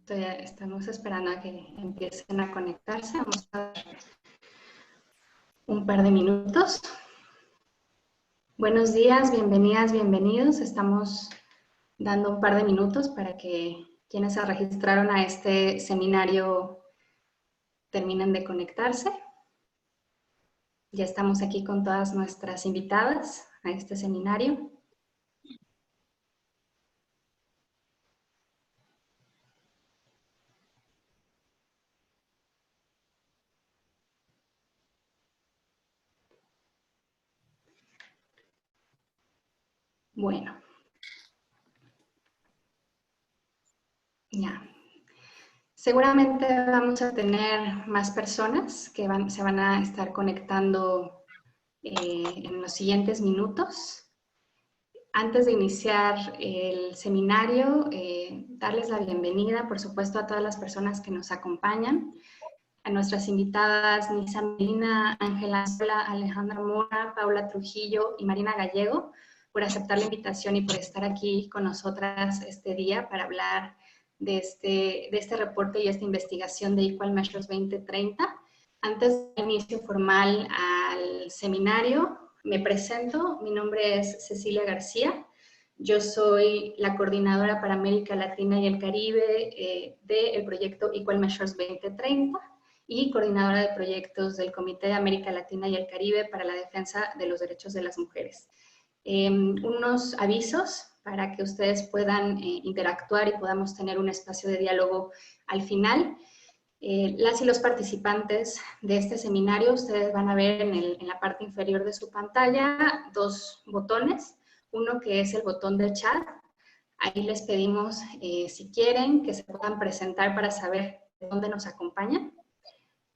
Estamos esperando a que empiecen a conectarse. Vamos a dar un par de minutos. Buenos días, bienvenidas, bienvenidos. Estamos dando un par de minutos para que quienes se registraron a este seminario terminen de conectarse. Ya estamos aquí con todas nuestras invitadas a este seminario. Bueno. Ya. Seguramente vamos a tener más personas que se van a estar conectando en los siguientes minutos. Antes de iniciar el seminario, darles la bienvenida, por supuesto, a todas las personas que nos acompañan, a nuestras invitadas Nisa Medina, Ángela Sola, Alejandra Mora, Paula Trujillo y Marina Gallego, por aceptar la invitación y por estar aquí con nosotras este día para hablar de este reporte y esta investigación de Equal Measures 2030. Antes del inicio formal al seminario, me presento. Mi nombre es Cecilia García. Yo soy la coordinadora para América Latina y el Caribe del proyecto Equal Measures 2030 y coordinadora de proyectos del Comité de América Latina y el Caribe para la defensa de los derechos de las mujeres. Unos avisos para que ustedes puedan interactuar y podamos tener un espacio de diálogo al final. Las y los participantes de este seminario, ustedes van a ver en la parte inferior de su pantalla dos botones. Uno que es el botón de chat. Ahí les pedimos, si quieren, que se puedan presentar para saber de dónde nos acompañan.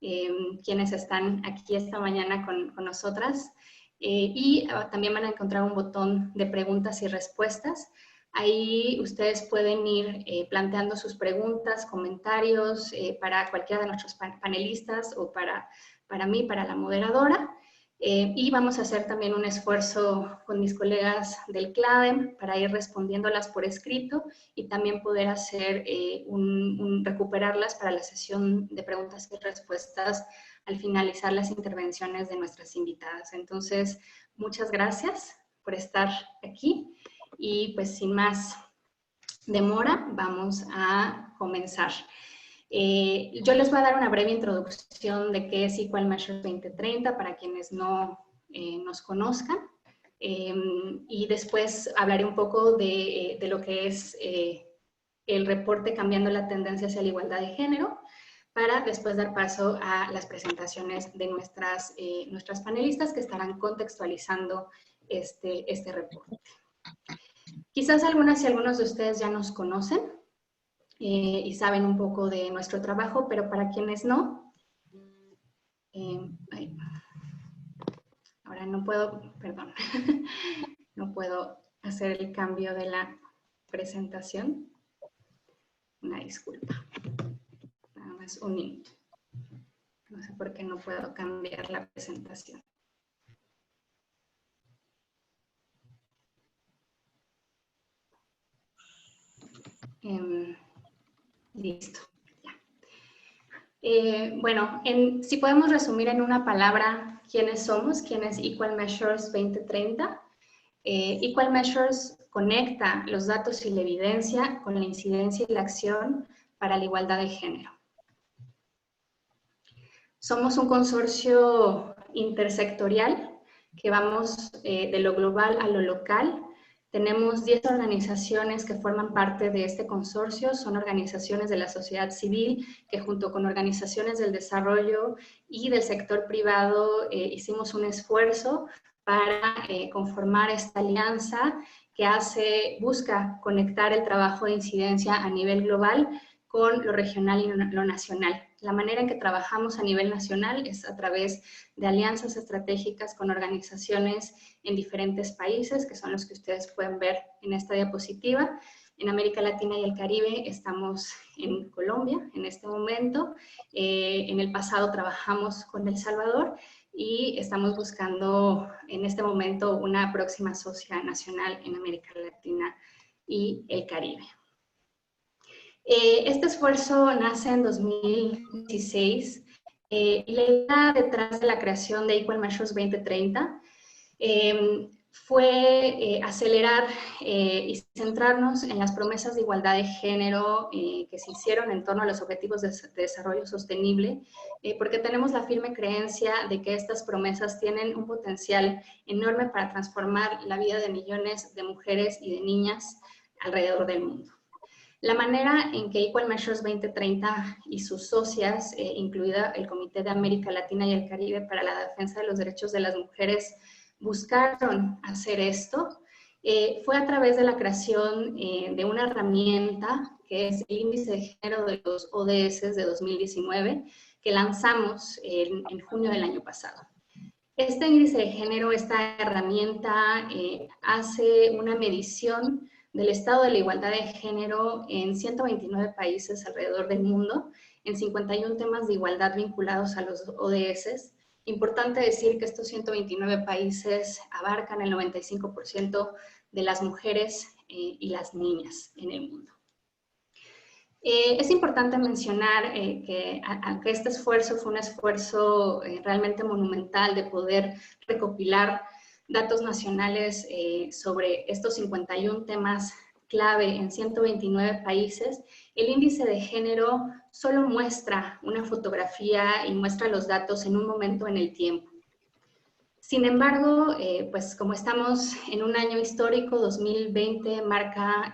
Quienes están aquí esta mañana con nosotras. Y también van a encontrar un botón de preguntas y respuestas. Ahí ustedes pueden ir planteando sus preguntas, comentarios para cualquiera de nuestros panelistas o para mí, para la moderadora. Y vamos a hacer también un esfuerzo con mis colegas del CLADEM para ir respondiéndolas por escrito y también poder hacer recuperarlas para la sesión de preguntas y respuestas al finalizar las intervenciones de nuestras invitadas. Entonces, muchas gracias por estar aquí y pues sin más demora, vamos a comenzar. Yo les voy a dar una breve introducción de qué es Equal Measures 2030 para quienes no nos conozcan. Y después hablaré un poco de lo que es el reporte Cambiando la Tendencia hacia la Igualdad de Género, para después dar paso a las presentaciones de nuestras panelistas que estarán contextualizando este reporte. Quizás algunas y algunos de ustedes ya nos conocen y saben un poco de nuestro trabajo, pero para quienes no, ahora no puedo, perdón, no puedo hacer el cambio de la presentación. Una disculpa. Nada más un minuto. No sé por qué no puedo cambiar la presentación. Listo. Ya. Bueno, si podemos resumir en una palabra quiénes somos, quién es Equal Measures 2030. Equal Measures conecta los datos y la evidencia con la incidencia y la acción para la igualdad de género. Somos un consorcio intersectorial que vamos de lo global a lo local. Tenemos 10 organizaciones que forman parte de este consorcio. Son organizaciones de la sociedad civil que junto con organizaciones del desarrollo y del sector privado hicimos un esfuerzo para conformar esta alianza que busca conectar el trabajo de incidencia a nivel global con lo regional y lo nacional. La manera en que trabajamos a nivel nacional es a través de alianzas estratégicas con organizaciones en diferentes países, que son los que ustedes pueden ver en esta diapositiva. En América Latina y el Caribe estamos en Colombia en este momento. En el pasado trabajamos con El Salvador y estamos buscando en este momento una próxima socia nacional en América Latina y el Caribe. Este esfuerzo nace en 2016 y la idea detrás de la creación de Equal Measures 2030 fue acelerar y centrarnos en las promesas de igualdad de género que se hicieron en torno a los objetivos de desarrollo sostenible, porque tenemos la firme creencia de que estas promesas tienen un potencial enorme para transformar la vida de millones de mujeres y de niñas alrededor del mundo. La manera en que Equal Measures 2030 y sus socias, incluida el Comité de América Latina y el Caribe para la Defensa de los Derechos de las Mujeres, buscaron hacer esto, fue a través de la creación de una herramienta que es el Índice de Género de los ODS de 2019, que lanzamos en junio del año pasado. Este índice de género, esta herramienta, hace una medición del estado de la igualdad de género en 129 países alrededor del mundo, en 51 temas de igualdad vinculados a los ODS. Importante decir que estos 129 países abarcan el 95% de las mujeres y las niñas en el mundo. Es importante mencionar que aunque este esfuerzo fue un esfuerzo realmente monumental de poder recopilar datos nacionales sobre estos 51 temas clave en 129 países, el índice de género solo muestra una fotografía y muestra los datos en un momento en el tiempo. Sin embargo, pues como estamos en un año histórico, 2020 marca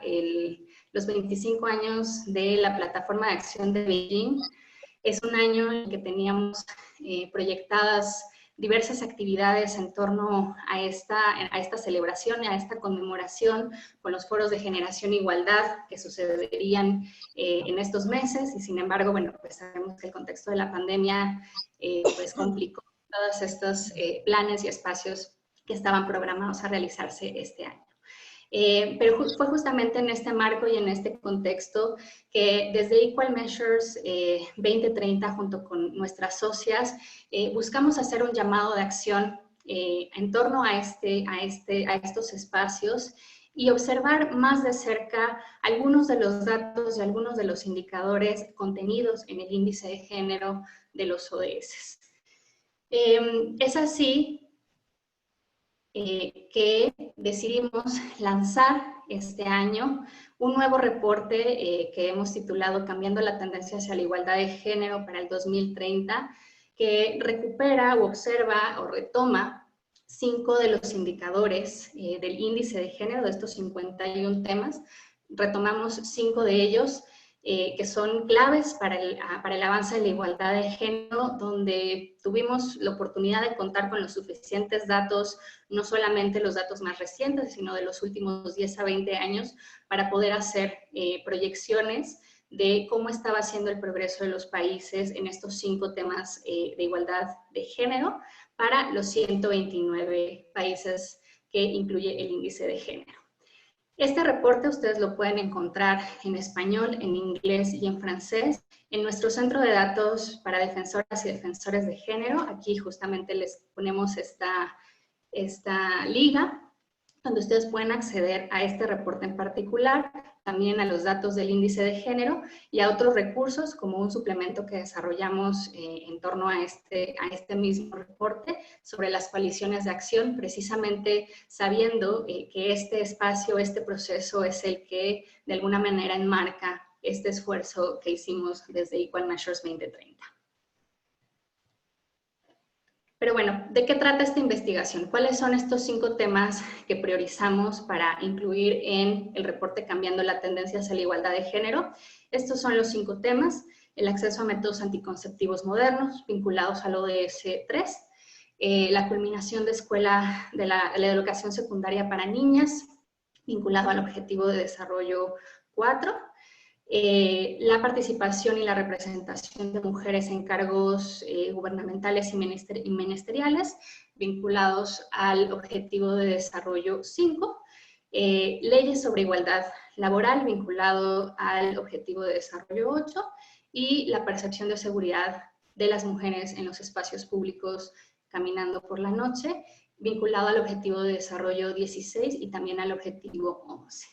los 25 años de la Plataforma de Acción de Beijing. Es un año en que teníamos proyectadas diversas actividades en torno a esta celebración y a esta conmemoración con los foros de generación e igualdad que sucederían en estos meses y sin embargo, bueno, pues sabemos que el contexto de la pandemia pues complicó todos estos planes y espacios que estaban programados a realizarse este año. Pero fue justamente en este marco y en este contexto que desde Equal Measures 2030, junto con nuestras socias, buscamos hacer un llamado de acción en torno a estos espacios y observar más de cerca algunos de los datos y algunos de los indicadores contenidos en el índice de género de los ODS. Es así que decidimos lanzar este año un nuevo reporte que hemos titulado Cambiando la tendencia hacia la igualdad de género para el 2030, que recupera o observa o retoma 5 de los indicadores del índice de género de estos 51 temas. Retomamos 5 de ellos que son claves para el avance de la igualdad de género, donde tuvimos la oportunidad de contar con los suficientes datos, no solamente los datos más recientes, sino de los últimos 10 a 20 años, para poder hacer proyecciones de cómo estaba siendo el progreso de los países en estos 5 temas de igualdad de género para los 129 países que incluye el índice de género. Este reporte ustedes lo pueden encontrar en español, en inglés y en francés en nuestro centro de datos para defensoras y defensores de género. Aquí justamente les ponemos esta liga donde ustedes pueden acceder a este reporte en particular, también a los datos del índice de género y a otros recursos como un suplemento que desarrollamos en torno a este mismo reporte sobre las coaliciones de acción, precisamente sabiendo que este espacio, este proceso es el que de alguna manera enmarca este esfuerzo que hicimos desde Equal Measures 2030. Pero bueno, ¿de qué trata esta investigación? ¿Cuáles son estos 5 temas que priorizamos para incluir en el reporte Cambiando la tendencia hacia la igualdad de género? Estos son los 5 temas: el acceso a métodos anticonceptivos modernos vinculados al ODS 3, la culminación de la educación secundaria para niñas vinculado al Objetivo de Desarrollo 4, la participación y la representación de mujeres en cargos gubernamentales y ministeriales vinculados al Objetivo de Desarrollo 5, leyes sobre igualdad laboral vinculado al Objetivo de Desarrollo 8 y la percepción de seguridad de las mujeres en los espacios públicos caminando por la noche, vinculado al Objetivo de Desarrollo 16 y también al Objetivo 11.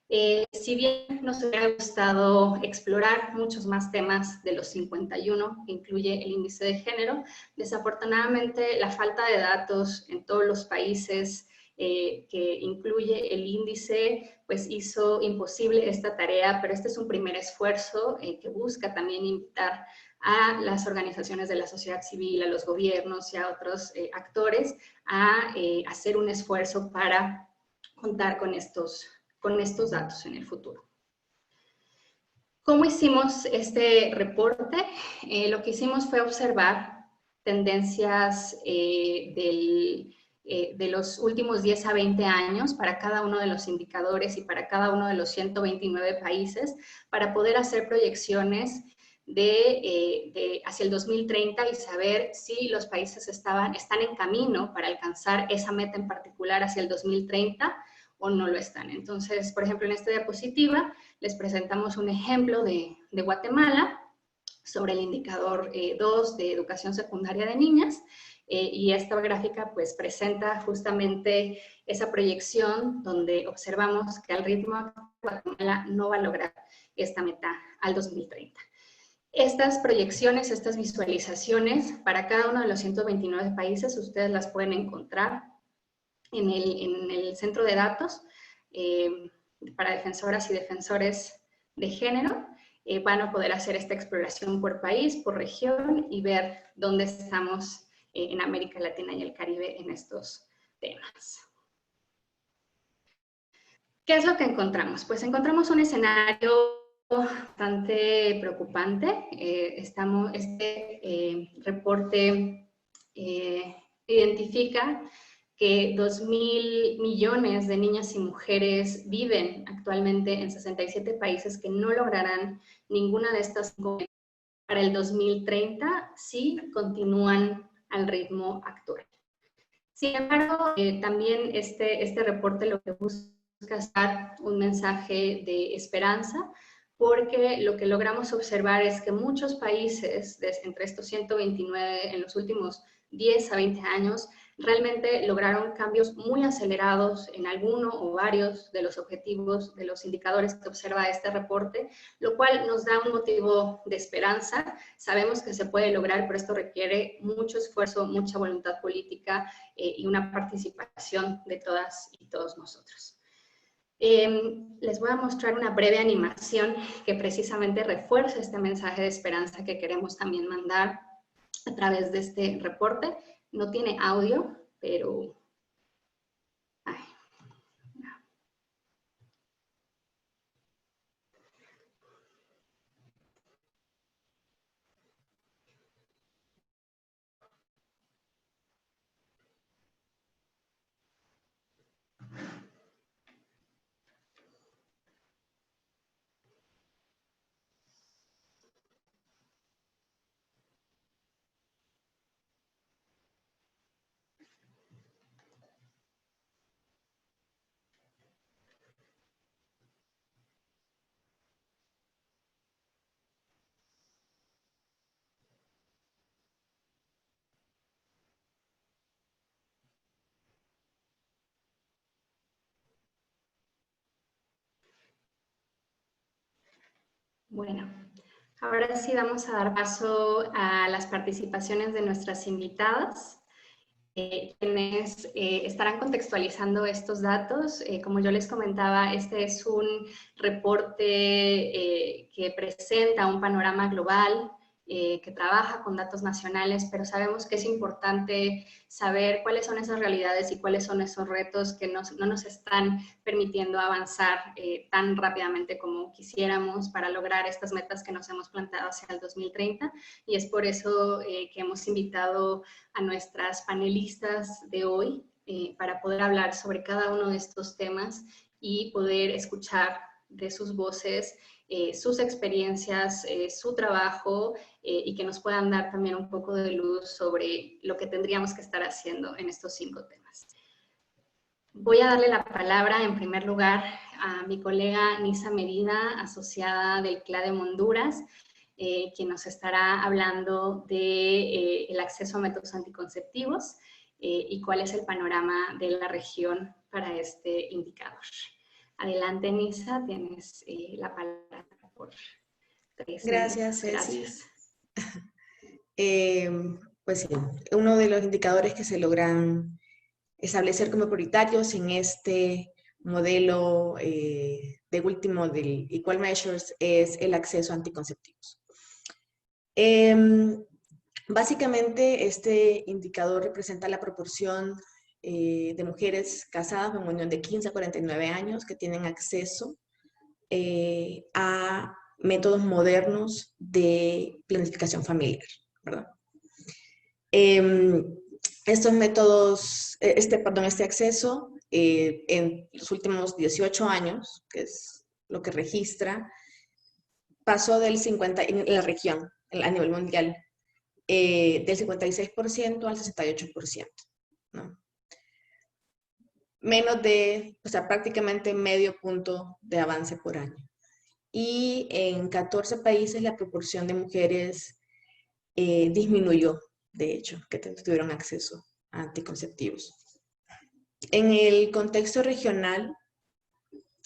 Si bien nos hubiera gustado explorar muchos más temas de los 51 que incluye el índice de género, desafortunadamente la falta de datos en todos los países que incluye el índice, pues hizo imposible esta tarea, pero este es un primer esfuerzo que busca también invitar a las organizaciones de la sociedad civil, a los gobiernos y a otros actores a hacer un esfuerzo para contar con estos datos en el futuro. ¿Cómo hicimos este reporte? Lo que hicimos fue observar tendencias de los últimos 10 a 20 años para cada uno de los indicadores y para cada uno de los 129 países para poder hacer proyecciones hacia el 2030 y saber si los países están en camino para alcanzar esa meta en particular hacia el 2030 o no lo están. Entonces, por ejemplo, en esta diapositiva les presentamos un ejemplo de Guatemala sobre el indicador 2 de educación secundaria de niñas, y esta gráfica pues presenta justamente esa proyección donde observamos que al ritmo Guatemala no va a lograr esta meta al 2030. Estas proyecciones, estas visualizaciones para cada uno de los 129 países, ustedes las pueden encontrar en el centro de datos para defensoras y defensores de género. Van a poder hacer esta exploración por país, por región y ver dónde estamos en América Latina y el Caribe en estos temas. ¿Qué es lo que encontramos? Pues encontramos un escenario bastante preocupante. Este reporte identifica que 2.000 millones de niñas y mujeres viven actualmente en 67 países que no lograrán ninguna de estas para el 2030 si continúan al ritmo actual. Sin embargo, también este reporte lo que busca es dar un mensaje de esperanza, porque lo que logramos observar es que muchos países, entre estos 129 en los últimos 10 a 20 años, realmente lograron cambios muy acelerados en alguno o varios de los objetivos, de los indicadores que observa este reporte, lo cual nos da un motivo de esperanza. Sabemos que se puede lograr, pero esto requiere mucho esfuerzo, mucha voluntad política y una participación de todas y todos nosotros. Les voy a mostrar una breve animación que precisamente refuerza este mensaje de esperanza que queremos también mandar a través de este reporte. No tiene audio, pero... Ay, no. Bueno, ahora sí vamos a dar paso a las participaciones de nuestras invitadas, quienes estarán contextualizando estos datos. Como yo les comentaba, este es un reporte que presenta un panorama global, que trabaja con datos nacionales, pero sabemos que es importante saber cuáles son esas realidades y cuáles son esos retos que no nos están permitiendo avanzar tan rápidamente como quisiéramos para lograr estas metas que nos hemos planteado hacia el 2030. Y es por eso que hemos invitado a nuestras panelistas de hoy para poder hablar sobre cada uno de estos temas y poder escuchar de sus voces sus experiencias, su trabajo, y que nos puedan dar también un poco de luz sobre lo que tendríamos que estar haciendo en estos 5 temas. Voy a darle la palabra en primer lugar a mi colega Nisa Medina, asociada del CLADEM Honduras, quien nos estará hablando del acceso a métodos anticonceptivos y cuál es el panorama de la región para este indicador. Adelante, Nisa, tienes la palabra por 3 minutos. Gracias, Ceci. Gracias. Pues sí, uno de los indicadores que se logran establecer como prioritarios en este modelo de último del Equal Measures es el acceso a anticonceptivos. Básicamente, este indicador representa la proporción de mujeres casadas en unión de 15 a 49 años que tienen acceso a métodos modernos de planificación familiar, ¿verdad? Estos métodos, este acceso en los últimos 18 años, que es lo que registra, pasó del 50% en la región, a nivel mundial, del 56% al 68%, ¿no? Menos de, o sea, prácticamente medio punto de avance por año. Y en 14 países la proporción de mujeres disminuyó, de hecho, que tuvieron acceso a anticonceptivos. En el contexto regional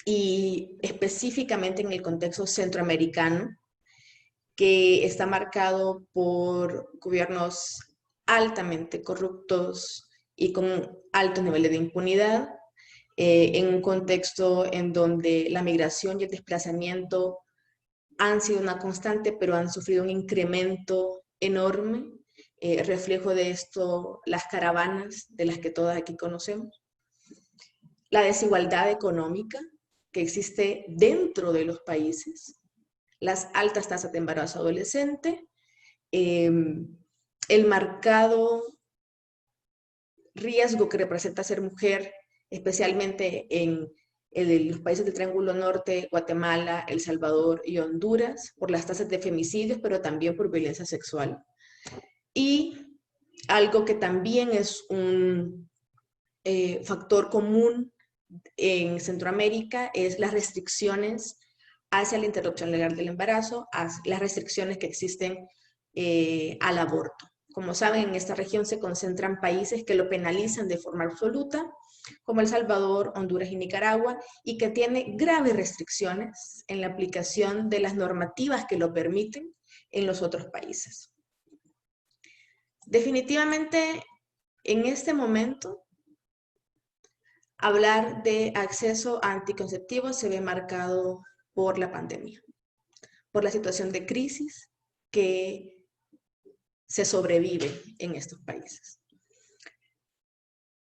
y específicamente en el contexto centroamericano, que está marcado por gobiernos altamente corruptos y con altos niveles de impunidad, en un contexto en donde la migración y el desplazamiento han sido una constante, pero han sufrido un incremento enorme. Reflejo de esto, las caravanas de las que todas aquí conocemos. La desigualdad económica que existe dentro de los países, las altas tasas de embarazo adolescente, el marcado riesgo que representa ser mujer, especialmente en los países del Triángulo Norte, Guatemala, El Salvador y Honduras, por las tasas de femicidios, pero también por violencia sexual. Y algo que también es un factor común en Centroamérica es las restricciones hacia la interrupción legal del embarazo, las restricciones que existen al aborto. Como saben, en esta región se concentran países que lo penalizan de forma absoluta, como El Salvador, Honduras y Nicaragua, y que tiene graves restricciones en la aplicación de las normativas que lo permiten en los otros países. Definitivamente, en este momento, hablar de acceso a anticonceptivos se ve marcado por la pandemia, por la situación de crisis que se sobrevive en estos países.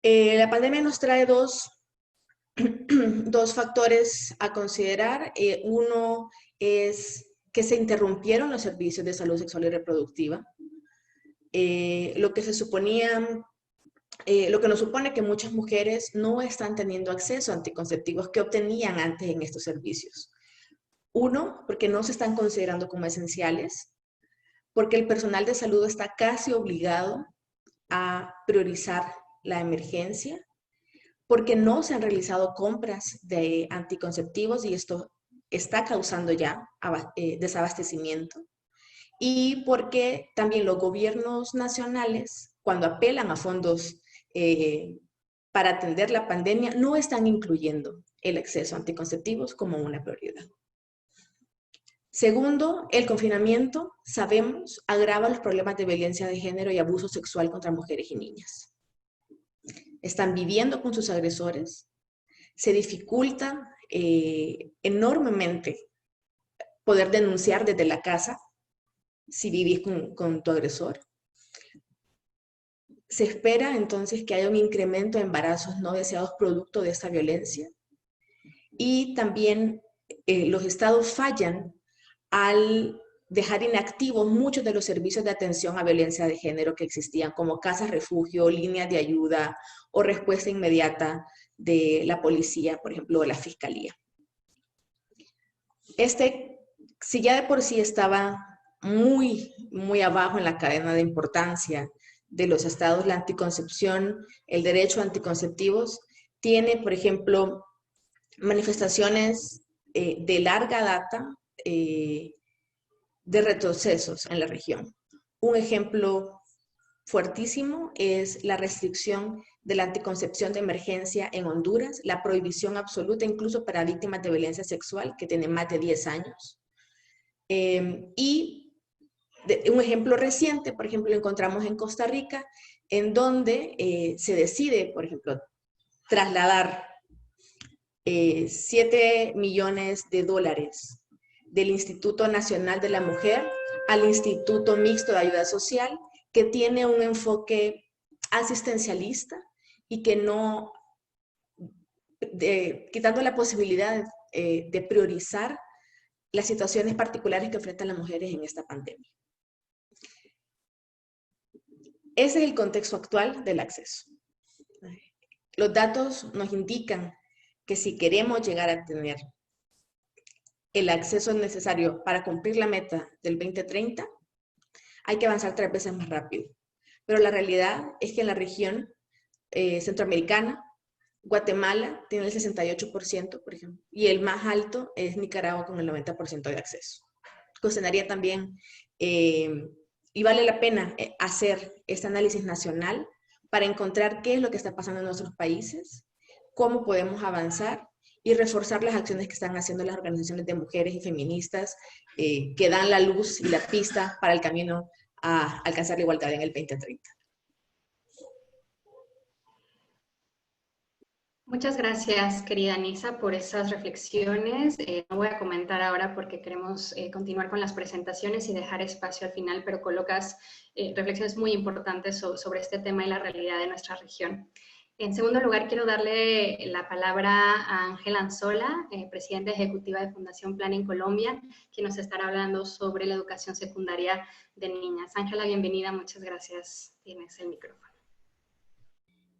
La pandemia nos trae dos factores a considerar. Uno es que se interrumpieron los servicios de salud sexual y reproductiva, lo que nos supone que muchas mujeres no están teniendo acceso a anticonceptivos que obtenían antes en estos servicios. Uno, porque no se están considerando como esenciales, porque el personal de salud está casi obligado a priorizar la emergencia, porque no se han realizado compras de anticonceptivos y esto está causando ya desabastecimiento, y porque también los gobiernos nacionales, cuando apelan a fondos para atender la pandemia, no están incluyendo el acceso a anticonceptivos como una prioridad. Segundo, el confinamiento, sabemos, agrava los problemas de violencia de género y abuso sexual contra mujeres y niñas. Están viviendo con sus agresores, se dificulta enormemente poder denunciar desde la casa si vivís con tu agresor. Se espera entonces que haya un incremento de embarazos no deseados producto de esta violencia. Y también los estados fallan al dejar inactivos muchos de los servicios de atención a violencia de género que existían, como casas refugio, líneas de ayuda o respuesta inmediata de la policía, por ejemplo, o la fiscalía. Si ya de por sí estaba muy, muy abajo en la cadena de importancia de los estados, la anticoncepción, el derecho a anticonceptivos, tiene, por ejemplo, manifestaciones de larga data de retrocesos en la región. Un ejemplo fuertísimo es la restricción de la anticoncepción de emergencia en Honduras, la prohibición absoluta incluso para víctimas de violencia sexual que tienen más de 10 años. Y un ejemplo reciente, por ejemplo, lo encontramos en Costa Rica, en donde se decide, por ejemplo, trasladar 7 millones de dólares del Instituto Nacional de la Mujer al Instituto Mixto de Ayuda Social, que tiene un enfoque asistencialista y que no, quitando la posibilidad de priorizar las situaciones particulares que enfrentan las mujeres en esta pandemia. Ese es el contexto actual del acceso. Los datos nos indican que si queremos llegar a tener el acceso necesario para cumplir la meta del 2030, hay que avanzar 3 veces más rápido. Pero la realidad es que en la región centroamericana, Guatemala tiene el 68%, por ejemplo, y el más alto es Nicaragua con el 90% de acceso. Cuestionaría también, y vale la pena hacer este análisis nacional para encontrar qué es lo que está pasando en nuestros países, cómo podemos avanzar y reforzar las acciones que están haciendo las organizaciones de mujeres y feministas que dan la luz y la pista para el camino a alcanzar la igualdad en el 2030. Muchas gracias, querida Nisa, por esas reflexiones. No voy a comentar ahora porque queremos continuar con las presentaciones y dejar espacio al final, pero colocas reflexiones muy importantes sobre este tema y la realidad de nuestra región. En segundo lugar, quiero darle la palabra a Ángela Anzola, presidenta ejecutiva de Fundación Plan en Colombia, quien nos estará hablando sobre la educación secundaria de niñas. Ángela, bienvenida, muchas gracias. Tienes el micrófono.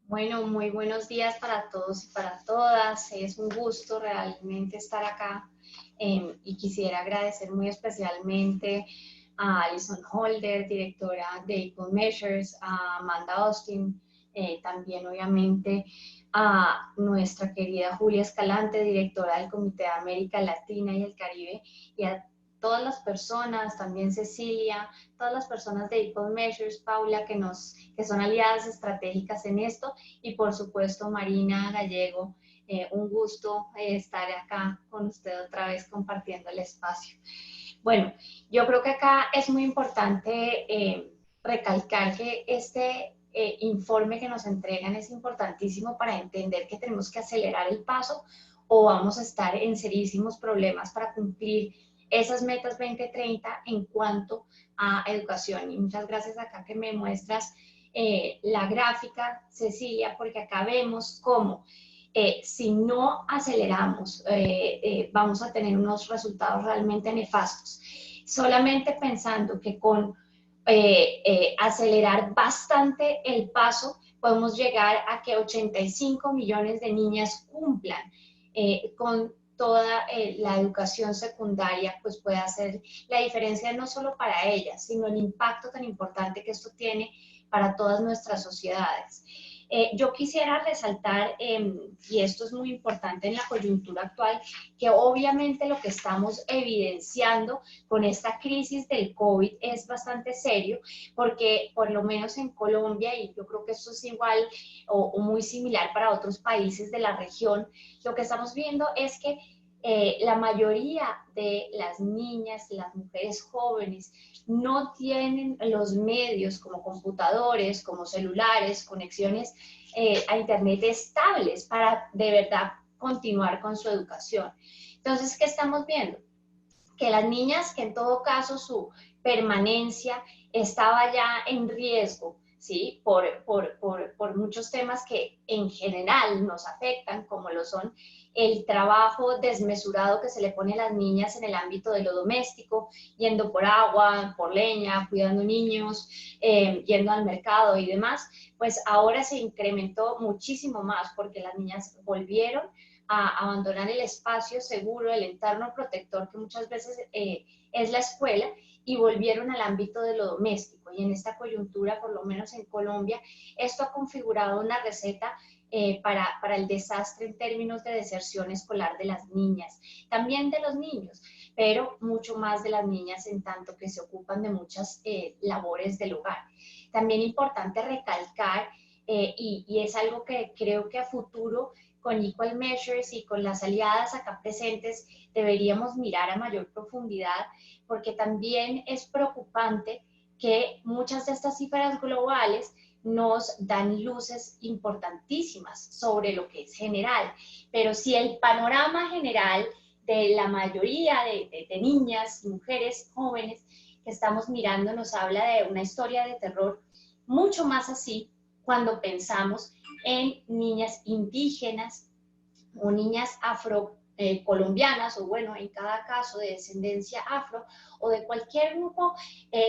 Bueno, muy buenos días para todos y para todas. Es un gusto realmente estar acá y quisiera agradecer muy especialmente a Alison Holder, directora de Equal Measures, a Amanda Austin, también obviamente a nuestra querida Julia Escalante, directora del Comité de América Latina y el Caribe, y a todas las personas, también Cecilia, todas las personas de Equal Measures, Paula, que son aliadas estratégicas en esto, y por supuesto Marina Gallego, un gusto estar acá con usted otra vez compartiendo el espacio. Bueno, yo creo que acá es muy importante recalcar que este informe que nos entregan es importantísimo para entender que tenemos que acelerar el paso o vamos a estar en serísimos problemas para cumplir esas metas 2030 en cuanto a educación. Y muchas gracias acá que me muestras la gráfica, Cecilia, porque acá vemos cómo si no aceleramos vamos a tener unos resultados realmente nefastos. Solamente pensando que con acelerar bastante el paso podemos llegar a que 85 millones de niñas cumplan con toda la educación secundaria, pues puede hacer la diferencia no solo para ellas, sino el impacto tan importante que esto tiene para todas nuestras sociedades. Yo quisiera resaltar, y esto es muy importante en la coyuntura actual, que obviamente lo que estamos evidenciando con esta crisis del COVID es bastante serio, porque por lo menos en Colombia, y yo creo que esto es igual o muy similar para otros países de la región, lo que estamos viendo es que la mayoría de las niñas, las mujeres jóvenes, no tienen los medios como computadores, como celulares, conexiones a internet estables para de verdad continuar con su educación. Entonces, ¿qué estamos viendo? Que las niñas, que en todo caso su permanencia estaba ya en riesgo, ¿sí? Por muchos temas que en general nos afectan, como lo son el trabajo desmesurado que se le pone a las niñas en el ámbito de lo doméstico, yendo por agua, por leña, cuidando niños, yendo al mercado y demás, pues ahora se incrementó muchísimo más porque las niñas volvieron a abandonar el espacio seguro, el entorno protector que muchas veces es la escuela, y volvieron al ámbito de lo doméstico. Y en esta coyuntura, por lo menos en Colombia, esto ha configurado una receta para el desastre en términos de deserción escolar de las niñas, también de los niños, pero mucho más de las niñas en tanto que se ocupan de muchas labores del hogar. También importante recalcar, y es algo que creo que a futuro con Equal Measures y con las aliadas acá presentes deberíamos mirar a mayor profundidad, porque también es preocupante que muchas de estas cifras globales nos dan luces importantísimas sobre lo que es general, pero si el panorama general de la mayoría de niñas, mujeres, jóvenes que estamos mirando nos habla de una historia de terror mucho más así cuando pensamos en niñas indígenas o niñas afrocolombianas, o bueno, en cada caso de descendencia afro, o de cualquier grupo,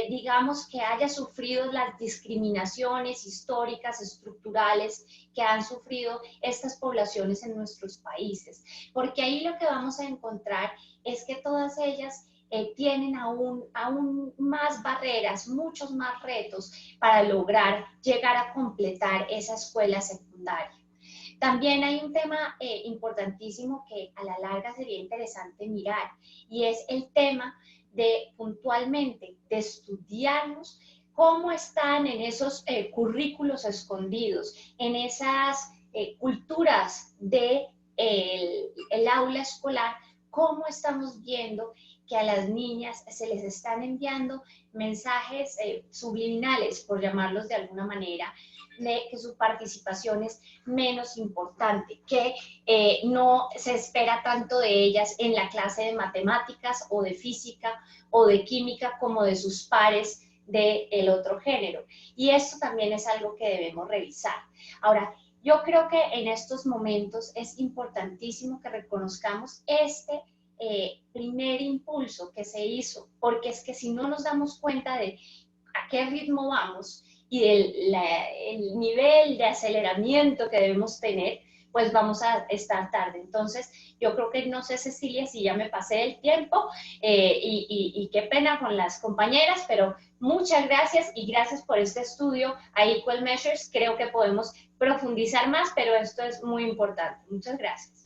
digamos, que haya sufrido las discriminaciones históricas, estructurales que han sufrido estas poblaciones en nuestros países. Porque ahí lo que vamos a encontrar es que todas ellas tienen aún más barreras, muchos más retos para lograr llegar a completar esa escuela secundaria. También hay un tema importantísimo que a la larga sería interesante mirar, y es el tema de puntualmente de estudiarnos cómo están en esos currículos escondidos, en esas culturas del el aula escolar, cómo estamos viendo que a las niñas se les están enviando mensajes subliminales, por llamarlos de alguna manera, de que su participación es menos importante, que no se espera tanto de ellas en la clase de matemáticas o de física o de química como de sus pares del otro género. Y esto también es algo que debemos revisar. Ahora, yo creo que en estos momentos es importantísimo que reconozcamos este primer impulso que se hizo, porque es que si no nos damos cuenta de a qué ritmo vamos y del el nivel de aceleramiento que debemos tener, pues vamos a estar tarde. Entonces, yo creo que, no sé, Cecilia, si ya me pasé el tiempo, y qué pena con las compañeras, pero muchas gracias y gracias por este estudio a Equal Measures. Creo que podemos profundizar más, pero esto es muy importante. Muchas gracias.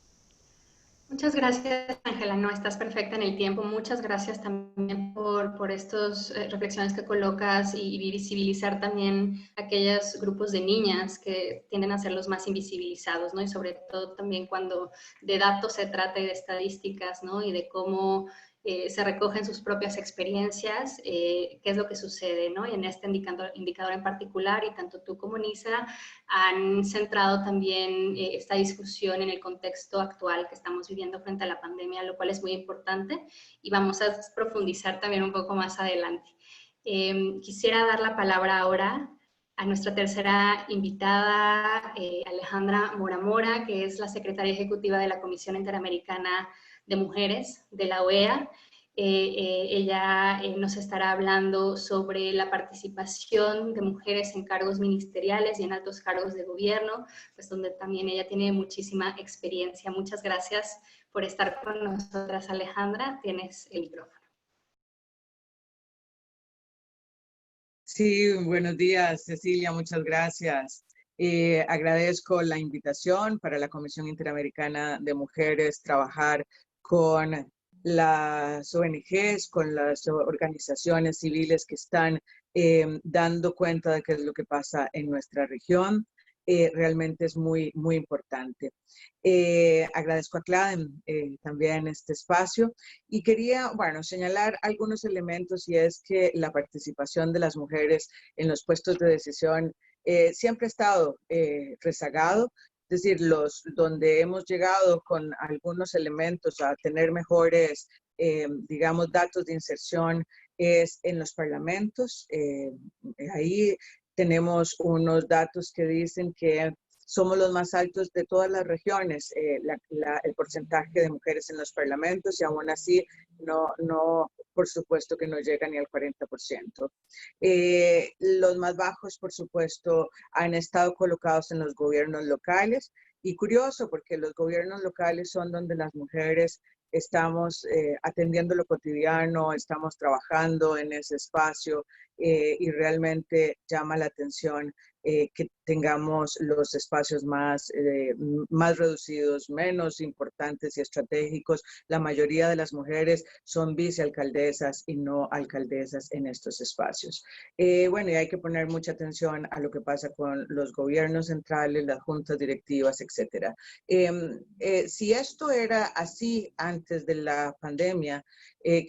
Muchas gracias, Ángela. No, estás perfecta en el tiempo. Muchas gracias también por estas reflexiones que colocas y visibilizar también aquellos grupos de niñas que tienden a ser los más invisibilizados, ¿no? Y sobre todo también cuando de datos se trata y de estadísticas, ¿no? Y de cómo se recogen sus propias experiencias, qué es lo que sucede, ¿no? Y en este indicador en particular, y tanto tú como Nisa han centrado también esta discusión en el contexto actual que estamos viviendo frente a la pandemia, lo cual es muy importante y vamos a profundizar también un poco más adelante. Quisiera dar la palabra ahora a nuestra tercera invitada, Alejandra Mora Mora, que es la secretaria ejecutiva de la Comisión Interamericana de Mujeres de la OEA. Ella nos estará hablando sobre la participación de mujeres en cargos ministeriales y en altos cargos de gobierno, pues donde también ella tiene muchísima experiencia. Muchas gracias por estar con nosotras, Alejandra. Tienes el micrófono. Sí, buenos días, Cecilia, muchas gracias. Agradezco la invitación para la Comisión Interamericana de Mujeres, trabajar con las ONGs, con las organizaciones civiles que están dando cuenta de qué es lo que pasa en nuestra región. Realmente es muy importante. Agradezco a CLADEM también este espacio y quería, bueno, señalar algunos elementos, y es que la participación de las mujeres en los puestos de decisión siempre ha estado rezagado. Es decir, donde hemos llegado con algunos elementos a tener mejores, digamos, datos de inserción es en los parlamentos. Ahí tenemos unos datos que dicen que somos los más altos de todas las regiones, el porcentaje de mujeres en los parlamentos, y aún así no, por supuesto que no llega ni al 40%. Los más bajos, por supuesto, han estado colocados en los gobiernos locales, y curioso porque los gobiernos locales son donde las mujeres estamos atendiendo lo cotidiano, estamos trabajando en ese espacio, y realmente llama la atención que tengamos los espacios más reducidos, menos importantes y estratégicos. La mayoría de las mujeres son vicealcaldesas y no alcaldesas en estos espacios. Bueno, y hay que poner mucha atención a lo que pasa con los gobiernos centrales, las juntas directivas, etcétera. Si esto era así antes de la pandemia,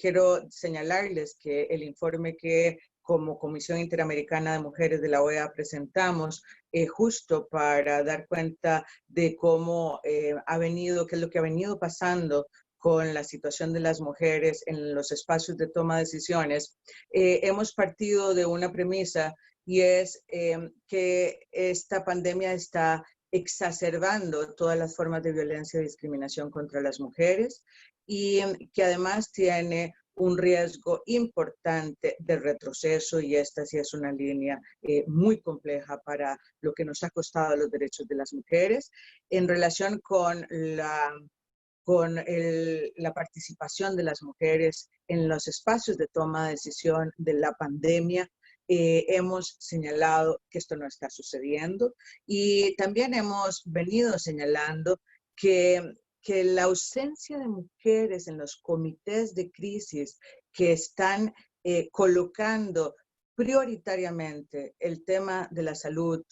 quiero señalarles que el informe que como Comisión Interamericana de Mujeres de la OEA presentamos, justo para dar cuenta de cómo qué es lo que ha venido pasando con la situación de las mujeres en los espacios de toma de decisiones, hemos partido de una premisa y es que esta pandemia está exacerbando todas las formas de violencia y discriminación contra las mujeres y que además tiene un riesgo importante de retroceso, y esta sí es una línea muy compleja para lo que nos ha costado los derechos de las mujeres. En relación con la participación de las mujeres en los espacios de toma de decisión de la pandemia, hemos señalado que esto no está sucediendo, y también hemos venido señalando que la ausencia de mujeres en los comités de crisis que están colocando prioritariamente el tema de la salud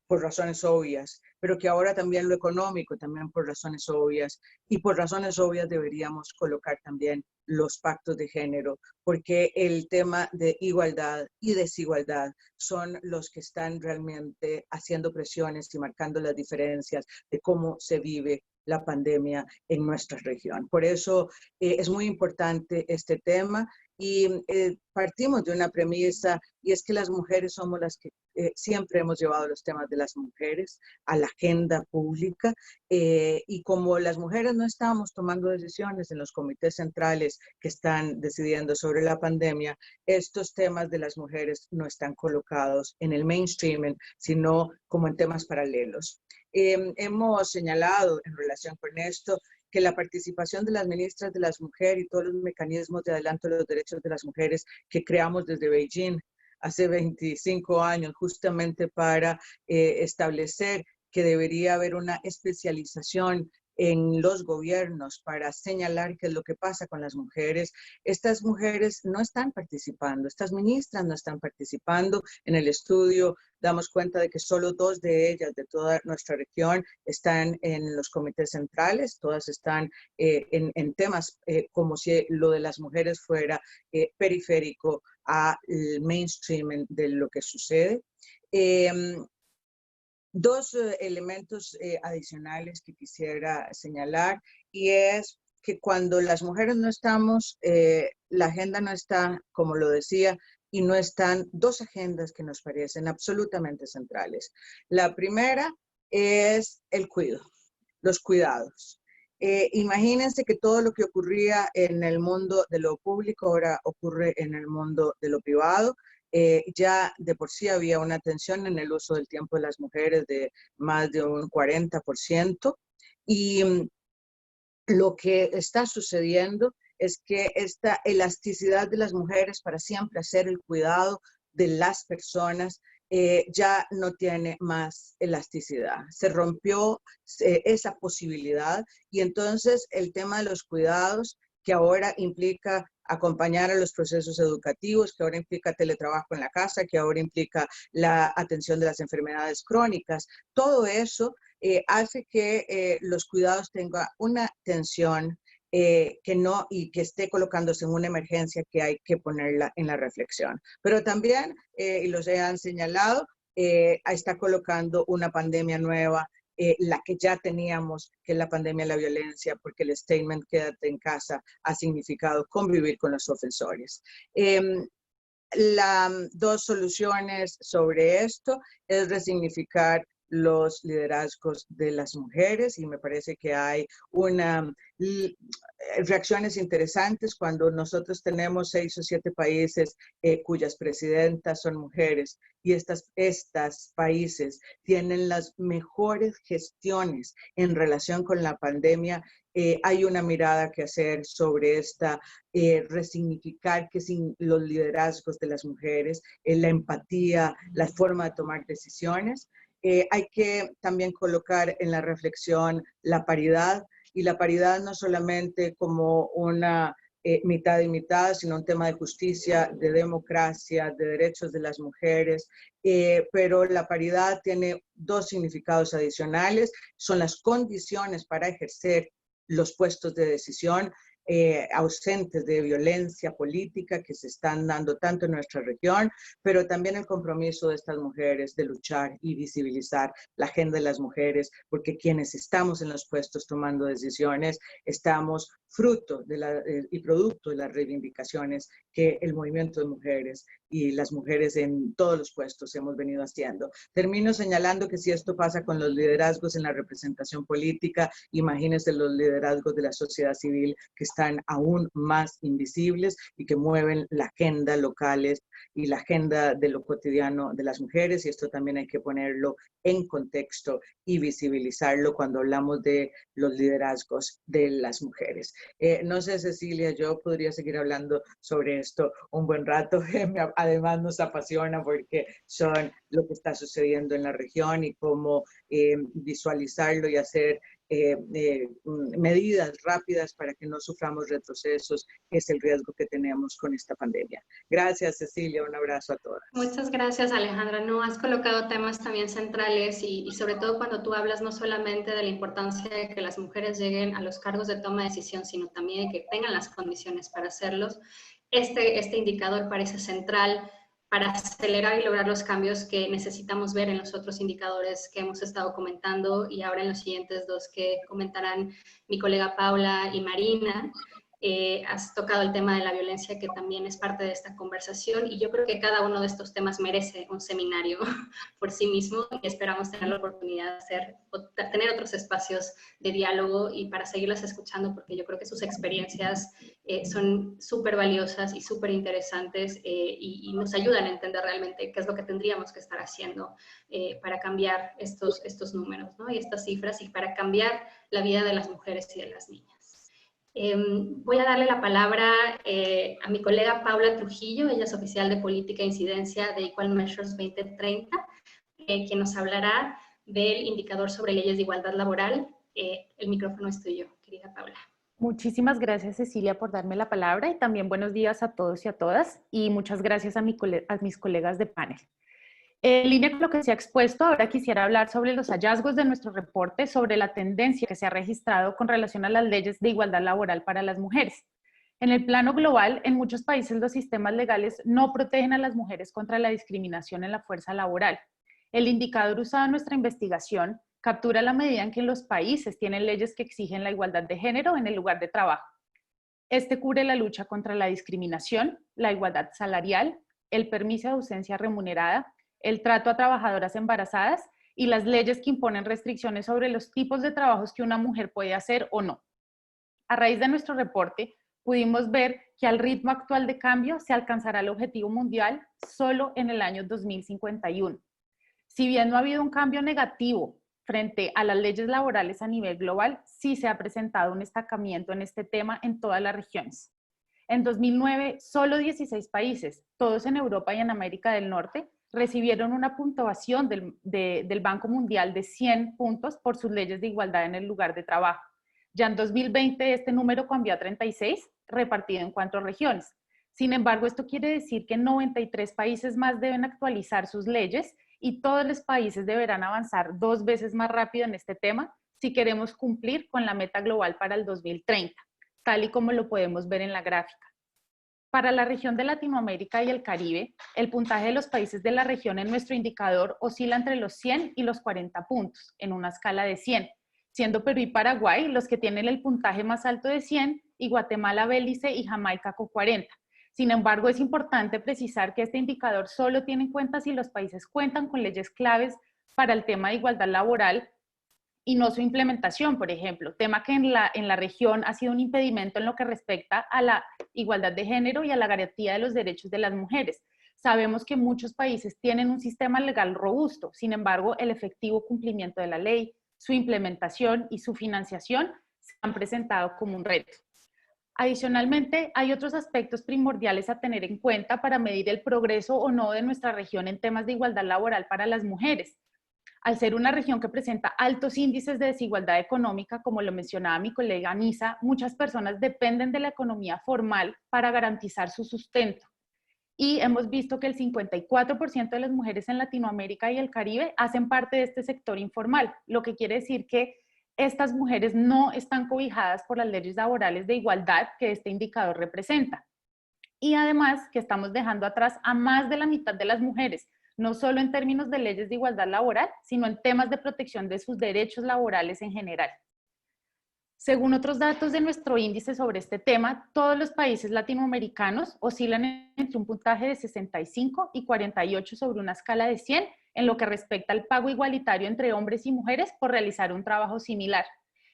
por razones obvias, pero que ahora también lo económico, también por razones obvias, y por razones obvias deberíamos colocar también los pactos de género, porque el tema de igualdad y desigualdad son los que están realmente haciendo presiones y marcando las diferencias de cómo se vive la pandemia en nuestra región. Por eso es muy importante este tema, y partimos de una premisa, y es que las mujeres somos las que siempre hemos llevado los temas de las mujeres a la agenda pública, y como las mujeres no estábamos tomando decisiones en los comités centrales que están decidiendo sobre la pandemia, estos temas de las mujeres no están colocados en el mainstream, sino como en temas paralelos. Hemos señalado en relación con esto que la participación de las ministras de las mujeres y todos los mecanismos de adelanto de los derechos de las mujeres que creamos desde Beijing hace 25 años, justamente para establecer que debería haber una especialización en los gobiernos para señalar qué es lo que pasa con las mujeres. Estas mujeres no están participando, estas ministras no están participando. En el estudio damos cuenta de que solo 2 de ellas de toda nuestra región están en los comités centrales, todas están en temas como si lo de las mujeres fuera periférico al mainstream de lo que sucede. Dos elementos adicionales que quisiera señalar, y es que cuando las mujeres no estamos, la agenda no está, como lo decía, y no están 2 agendas que nos parecen absolutamente centrales. La primera es el cuidado, los cuidados. Imagínense que todo lo que ocurría en el mundo de lo público ahora ocurre en el mundo de lo privado. Ya de por sí había una tensión en el uso del tiempo de las mujeres de más de un 40%, y lo que está sucediendo es que esta elasticidad de las mujeres para siempre hacer el cuidado de las personas ya no tiene más elasticidad. Se rompió esa posibilidad, y entonces el tema de los cuidados, que ahora implica acompañar a los procesos educativos, que ahora implica teletrabajo en la casa, que ahora implica la atención de las enfermedades crónicas, todo eso hace que los cuidados tengan una tensión que no, y que esté colocándose en una emergencia que hay que ponerla en la reflexión. Pero también, y los han señalado, está colocando una pandemia nueva, la que ya teníamos, que es la pandemia de la violencia, porque el statement "quédate en casa" ha significado convivir con los ofensores. Las 2 soluciones sobre esto es resignificar los liderazgos de las mujeres, y me parece que hay reacciones interesantes cuando nosotros tenemos 6 o 7 países cuyas presidentas son mujeres, y estos países tienen las mejores gestiones en relación con la pandemia. Hay una mirada que hacer sobre resignificar que sin los liderazgos de las mujeres, la empatía, la forma de tomar decisiones. Hay que también colocar en la reflexión la paridad, y la paridad no solamente como una mitad y mitad, sino un tema de justicia, de democracia, de derechos de las mujeres, pero la paridad tiene 2 significados adicionales: son las condiciones para ejercer los puestos de decisión, ausentes de violencia política que se están dando tanto en nuestra región, pero también el compromiso de estas mujeres de luchar y visibilizar la agenda de las mujeres, porque quienes estamos en los puestos tomando decisiones estamos fruto y producto de las reivindicaciones que el movimiento de mujeres y las mujeres en todos los puestos hemos venido haciendo. Termino señalando que si esto pasa con los liderazgos en la representación política, imagínense los liderazgos de la sociedad civil, que están aún más invisibles y que mueven la agenda locales y la agenda de lo cotidiano de las mujeres, y esto también hay que ponerlo en contexto y visibilizarlo cuando hablamos de los liderazgos de las mujeres. No sé, Cecilia, yo podría seguir hablando sobre esto un buen rato. Además nos apasiona porque son lo que está sucediendo en la región y cómo visualizarlo y hacer medidas rápidas para que no suframos retrocesos, que es el riesgo que tenemos con esta pandemia. Gracias, Cecilia, un abrazo a todas. Muchas gracias, Alejandra. No, has colocado temas también centrales y sobre todo cuando tú hablas no solamente de la importancia de que las mujeres lleguen a los cargos de toma de decisión, sino también de que tengan las condiciones para hacerlos. Este indicador parece central para acelerar y lograr los cambios que necesitamos ver en los otros indicadores que hemos estado comentando y ahora en los siguientes 2 que comentarán mi colega Paula y Marina. Has tocado el tema de la violencia, que también es parte de esta conversación, y yo creo que cada uno de estos temas merece un seminario por sí mismo, y esperamos tener la oportunidad de tener otros espacios de diálogo y para seguirlas escuchando, porque yo creo que sus experiencias son súper valiosas y súper interesantes y nos ayudan a entender realmente qué es lo que tendríamos que estar haciendo para cambiar estos números, ¿no? Y estas cifras, y para cambiar la vida de las mujeres y de las niñas. Voy a darle la palabra a mi colega Paula Trujillo. Ella es oficial de Política e Incidencia de Equal Measures 2030, quien nos hablará del indicador sobre leyes de igualdad laboral. El micrófono es tuyo, querida Paula. Muchísimas gracias, Cecilia, por darme la palabra, y también buenos días a todos y a todas, y muchas gracias a mis colegas de panel. En línea con lo que se ha expuesto, ahora quisiera hablar sobre los hallazgos de nuestro reporte sobre la tendencia que se ha registrado con relación a las leyes de igualdad laboral para las mujeres. En el plano global, en muchos países los sistemas legales no protegen a las mujeres contra la discriminación en la fuerza laboral. El indicador usado en nuestra investigación captura la medida en que los países tienen leyes que exigen la igualdad de género en el lugar de trabajo. Este cubre la lucha contra la discriminación, la igualdad salarial, el permiso de ausencia remunerada, el trato a trabajadoras embarazadas y las leyes que imponen restricciones sobre los tipos de trabajos que una mujer puede hacer o no. A raíz de nuestro reporte, pudimos ver que al ritmo actual de cambio se alcanzará el objetivo mundial solo en el año 2051. Si bien no ha habido un cambio negativo frente a las leyes laborales a nivel global, sí se ha presentado un estancamiento en este tema en todas las regiones. En 2009, solo 16 países, todos en Europa y en América del Norte, recibieron una puntuación del Banco Mundial de 100 puntos por sus leyes de igualdad en el lugar de trabajo. Ya en 2020 este número cambió a 36, repartido en 4 regiones. Sin embargo, esto quiere decir que 93 países más deben actualizar sus leyes y todos los países deberán avanzar 2 veces más rápido en este tema si queremos cumplir con la meta global para el 2030, tal y como lo podemos ver en la gráfica. Para la región de Latinoamérica y el Caribe, el puntaje de los países de la región en nuestro indicador oscila entre los 100 y los 40 puntos, en una escala de 100, siendo Perú y Paraguay los que tienen el puntaje más alto de 100, y Guatemala, Belice y Jamaica con 40. Sin embargo, es importante precisar que este indicador solo tiene en cuenta si los países cuentan con leyes claves para el tema de igualdad laboral y no su implementación, por ejemplo, tema que en la región ha sido un impedimento en lo que respecta a la igualdad de género y a la garantía de los derechos de las mujeres. Sabemos que muchos países tienen un sistema legal robusto, sin embargo, el efectivo cumplimiento de la ley, su implementación y su financiación se han presentado como un reto. Adicionalmente, hay otros aspectos primordiales a tener en cuenta para medir el progreso o no de nuestra región en temas de igualdad laboral para las mujeres. Al ser una región que presenta altos índices de desigualdad económica, como lo mencionaba mi colega Nisa, muchas personas dependen de la economía formal para garantizar su sustento. Y hemos visto que el 54% de las mujeres en Latinoamérica y el Caribe hacen parte de este sector informal, lo que quiere decir que estas mujeres no están cobijadas por las leyes laborales de igualdad que este indicador representa. Y además que estamos dejando atrás a más de la mitad de las mujeres, no solo en términos de leyes de igualdad laboral, sino en temas de protección de sus derechos laborales en general. Según otros datos de nuestro índice sobre este tema, todos los países latinoamericanos oscilan entre un puntaje de 65 y 48 sobre una escala de 100 en lo que respecta al pago igualitario entre hombres y mujeres por realizar un trabajo similar.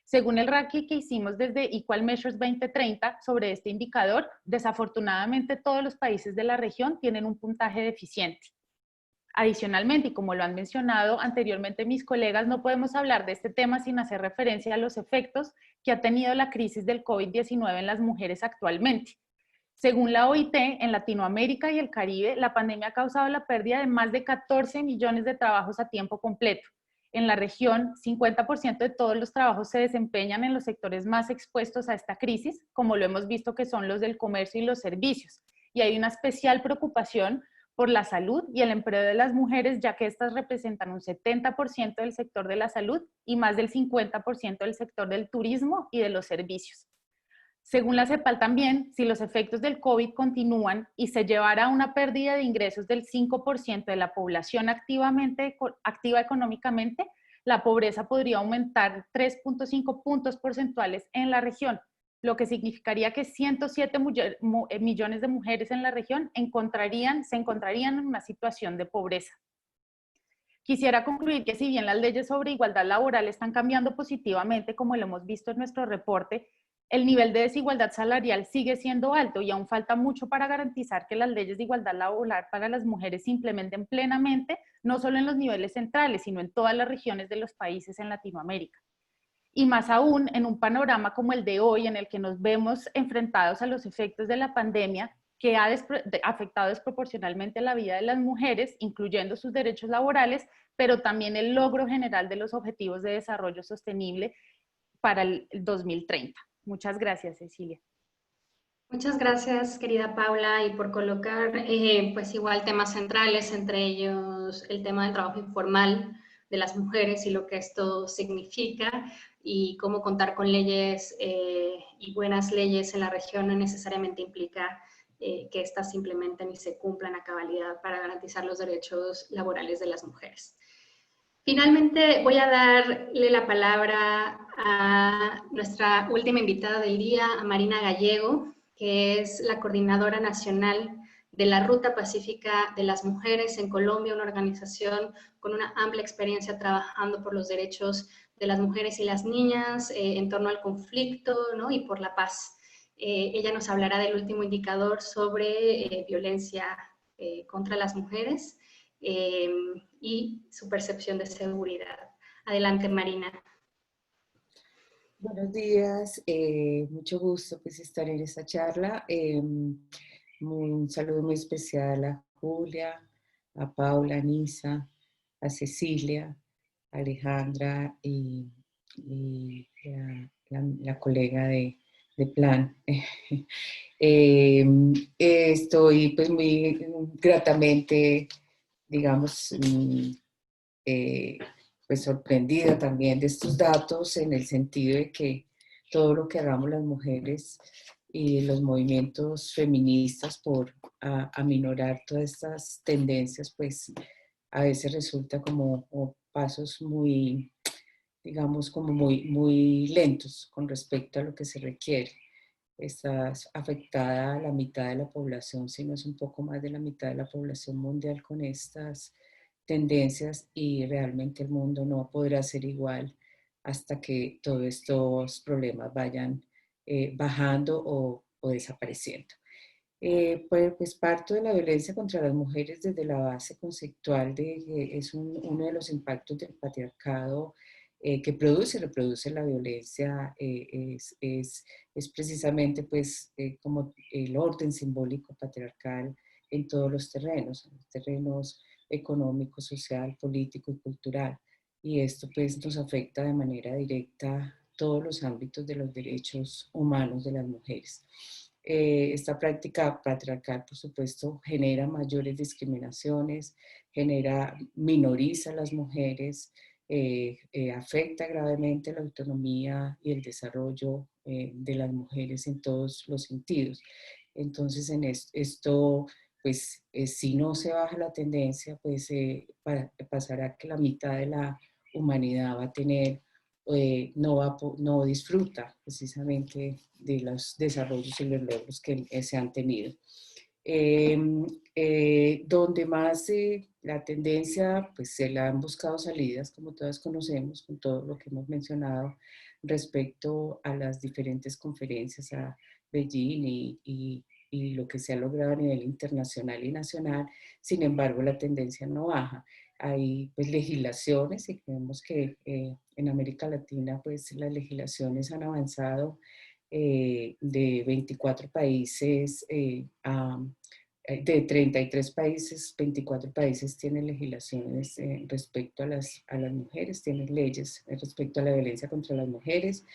Según el ranking que hicimos desde Equal Measures 2030 sobre este indicador, desafortunadamente todos los países de la región tienen un puntaje deficiente. Adicionalmente, y como lo han mencionado anteriormente mis colegas, no podemos hablar de este tema sin hacer referencia a los efectos que ha tenido la crisis del COVID-19 en las mujeres actualmente. Según la OIT, en Latinoamérica y el Caribe, la pandemia ha causado la pérdida de más de 14 millones de trabajos a tiempo completo. En la región, 50% de todos los trabajos se desempeñan en los sectores más expuestos a esta crisis, como lo hemos visto que son los del comercio y los servicios. Y hay una especial preocupación por la salud y el empleo de las mujeres, ya que estas representan un 70% del sector de la salud y más del 50% del sector del turismo y de los servicios. Según la CEPAL también, si los efectos del COVID continúan y se llevara a una pérdida de ingresos del 5% de la población activa económicamente, la pobreza podría aumentar 3.5 puntos porcentuales en la región, lo que significaría que 107 millones de mujeres en la región se encontrarían en una situación de pobreza. Quisiera concluir que si bien las leyes sobre igualdad laboral están cambiando positivamente, como lo hemos visto en nuestro reporte, el nivel de desigualdad salarial sigue siendo alto y aún falta mucho para garantizar que las leyes de igualdad laboral para las mujeres se implementen plenamente, no solo en los niveles centrales, sino en todas las regiones de los países en Latinoamérica. Y más aún en un panorama como el de hoy, en el que nos vemos enfrentados a los efectos de la pandemia, que ha afectado desproporcionalmente la vida de las mujeres, incluyendo sus derechos laborales, pero también el logro general de los objetivos de desarrollo sostenible para el 2030. Muchas gracias, Cecilia. Muchas gracias, querida Paula, y por colocar pues igual temas centrales, entre ellos el tema del trabajo informal de las mujeres y lo que esto significa, y cómo contar con leyes y buenas leyes en la región no necesariamente implica que éstas se implementen y se cumplan a cabalidad para garantizar los derechos laborales de las mujeres. Finalmente voy a darle la palabra a nuestra última invitada del día, a Marina Gallego, que es la coordinadora nacional de la Ruta Pacífica de las Mujeres en Colombia, una organización con una amplia experiencia trabajando por los derechos de las mujeres y las niñas en torno al conflicto, ¿no? Y por la paz. Ella nos hablará del último indicador sobre violencia contra las mujeres y su percepción de seguridad. Adelante, Marina. Buenos días, mucho gusto pues estar en esta charla. Un saludo muy especial a Julia, a Paula, a Nisa, a Cecilia, a Alejandra y a la colega de Plan. Estoy pues muy gratamente, digamos, pues sorprendida también de estos datos, en el sentido de que todo lo que hagamos las mujeres y los movimientos feministas por aminorar todas estas tendencias, pues a veces resulta como pasos muy, digamos, como muy lentos con respecto a lo que se requiere. Está afectada la mitad de la población, si no es un poco más de la mitad de la población mundial con estas tendencias y realmente el mundo no podrá ser igual hasta que todos estos problemas vayan bajando o desapareciendo. Pues parto de la violencia contra las mujeres desde la base conceptual de que es uno de los impactos del patriarcado que produce y reproduce la violencia, es precisamente pues como el orden simbólico patriarcal en todos los terrenos económico, social, político y cultural. Y esto pues nos afecta de manera directa todos los ámbitos de los derechos humanos de las mujeres. Esta práctica patriarcal, por supuesto, genera mayores discriminaciones, minoriza a las mujeres, afecta gravemente la autonomía y el desarrollo de las mujeres en todos los sentidos. Entonces, en esto, pues, si no se baja la tendencia, pues pasará que la mitad de la humanidad va a tener no disfruta precisamente de los desarrollos y los logros que se han tenido. Donde más la tendencia, pues se le han buscado salidas, como todas conocemos, con todo lo que hemos mencionado respecto a las diferentes conferencias, a Beijing y lo que se ha logrado a nivel internacional y nacional. Sin embargo, la tendencia no baja. Hay pues legislaciones y creemos que en América Latina pues las legislaciones han avanzado de 24 países de 33 países, 24 países tienen legislaciones respecto a las mujeres, tienen leyes respecto a la violencia contra las mujeres.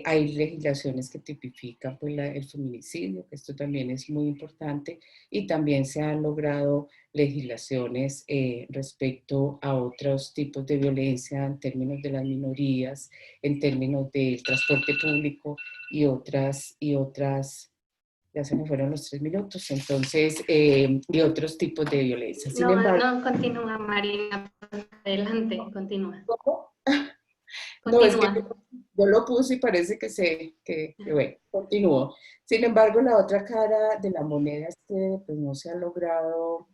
Hay legislaciones que tipifican pues, el feminicidio, que esto también es muy importante, y también se han logrado legislaciones respecto a otros tipos de violencia en términos de las minorías, en términos del transporte público y otras, ya se me fueron los 3 minutos, entonces, y otros tipos de violencia. Sin embargo, no, continúa, Marina, adelante, continúa. ¿cómo? No, es que Continúa. yo lo puse y parece que bueno, continúo. Sin embargo, la otra cara de la moneda es que pues, no se ha logrado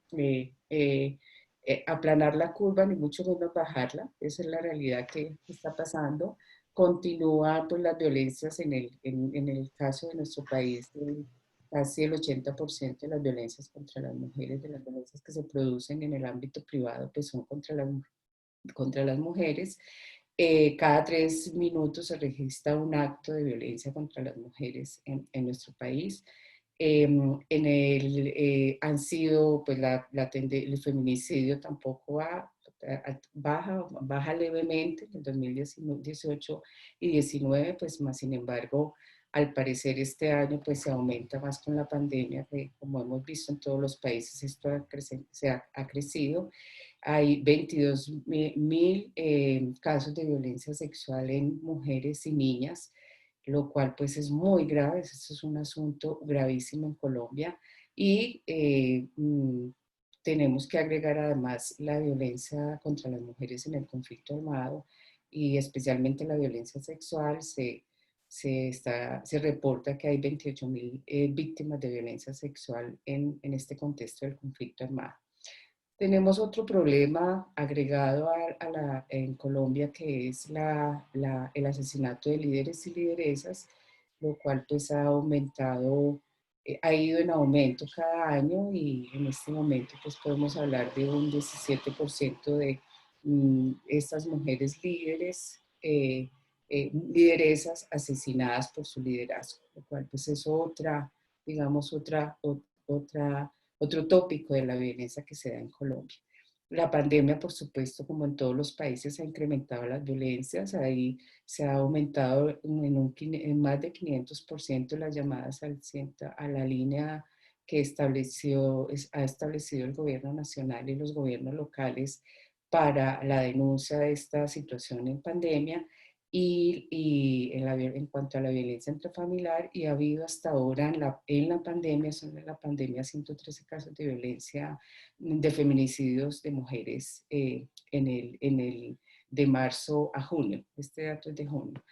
aplanar la curva, ni mucho menos bajarla. Esa es la realidad que está pasando. Continúan pues, las violencias en el caso de nuestro país. Casi el 80% de las violencias contra las mujeres, de las violencias que se producen en el ámbito privado, pues son contra las mujeres. Cada 3 minutos se registra un acto de violencia contra las mujeres en nuestro país. Han sido, pues el feminicidio tampoco baja levemente en el 2018 y 19, pues más sin embargo, al parecer este año pues se aumenta más con la pandemia, que como hemos visto en todos los países esto ha crecido. Hay 22.000 casos de violencia sexual en mujeres y niñas, lo cual pues es muy grave, esto es un asunto gravísimo en Colombia y tenemos que agregar además la violencia contra las mujeres en el conflicto armado y especialmente la violencia sexual. Se reporta que hay 28.000 víctimas de violencia sexual en este contexto del conflicto armado. Tenemos otro problema agregado en Colombia que es el asesinato de líderes y lideresas, lo cual pues ha aumentado, ha ido en aumento cada año y en este momento pues podemos hablar de un 17% de estas mujeres líderes, lideresas asesinadas por su liderazgo, lo cual pues es digamos, otro tópico de la violencia que se da en Colombia. La pandemia, por supuesto, como en todos los países, ha incrementado las violencias. Ahí se ha aumentado en más de 500% las llamadas a la línea que ha establecido el gobierno nacional y los gobiernos locales para la denuncia de esta situación en pandemia y en cuanto a la violencia intrafamiliar, y ha habido hasta ahora en la pandemia, son en la pandemia 113 casos de violencia, de feminicidios de mujeres de marzo a junio. Este dato es de junio,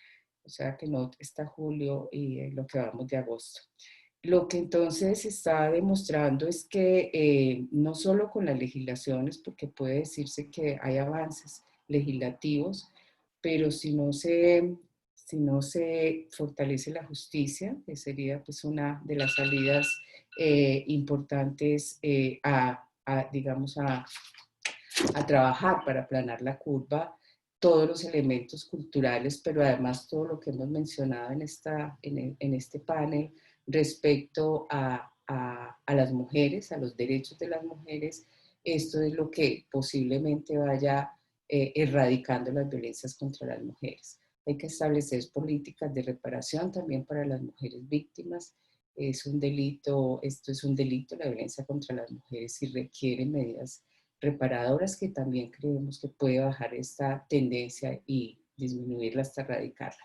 o sea que no está julio y lo que vamos de agosto. Lo que entonces se está demostrando es que no solo con las legislaciones, porque puede decirse que hay avances legislativos, pero si no se fortalece la justicia, que sería pues una de las salidas importantes digamos, a trabajar para aplanar la curva, todos los elementos culturales, pero además todo lo que hemos mencionado en este panel respecto a las mujeres, a los derechos de las mujeres, esto es lo que posiblemente vaya erradicando las violencias contra las mujeres. Hay que establecer políticas de reparación también para las mujeres víctimas. Esto es un delito, la violencia contra las mujeres, y requiere medidas reparadoras que también creemos que puede bajar esta tendencia y disminuirla hasta erradicarla.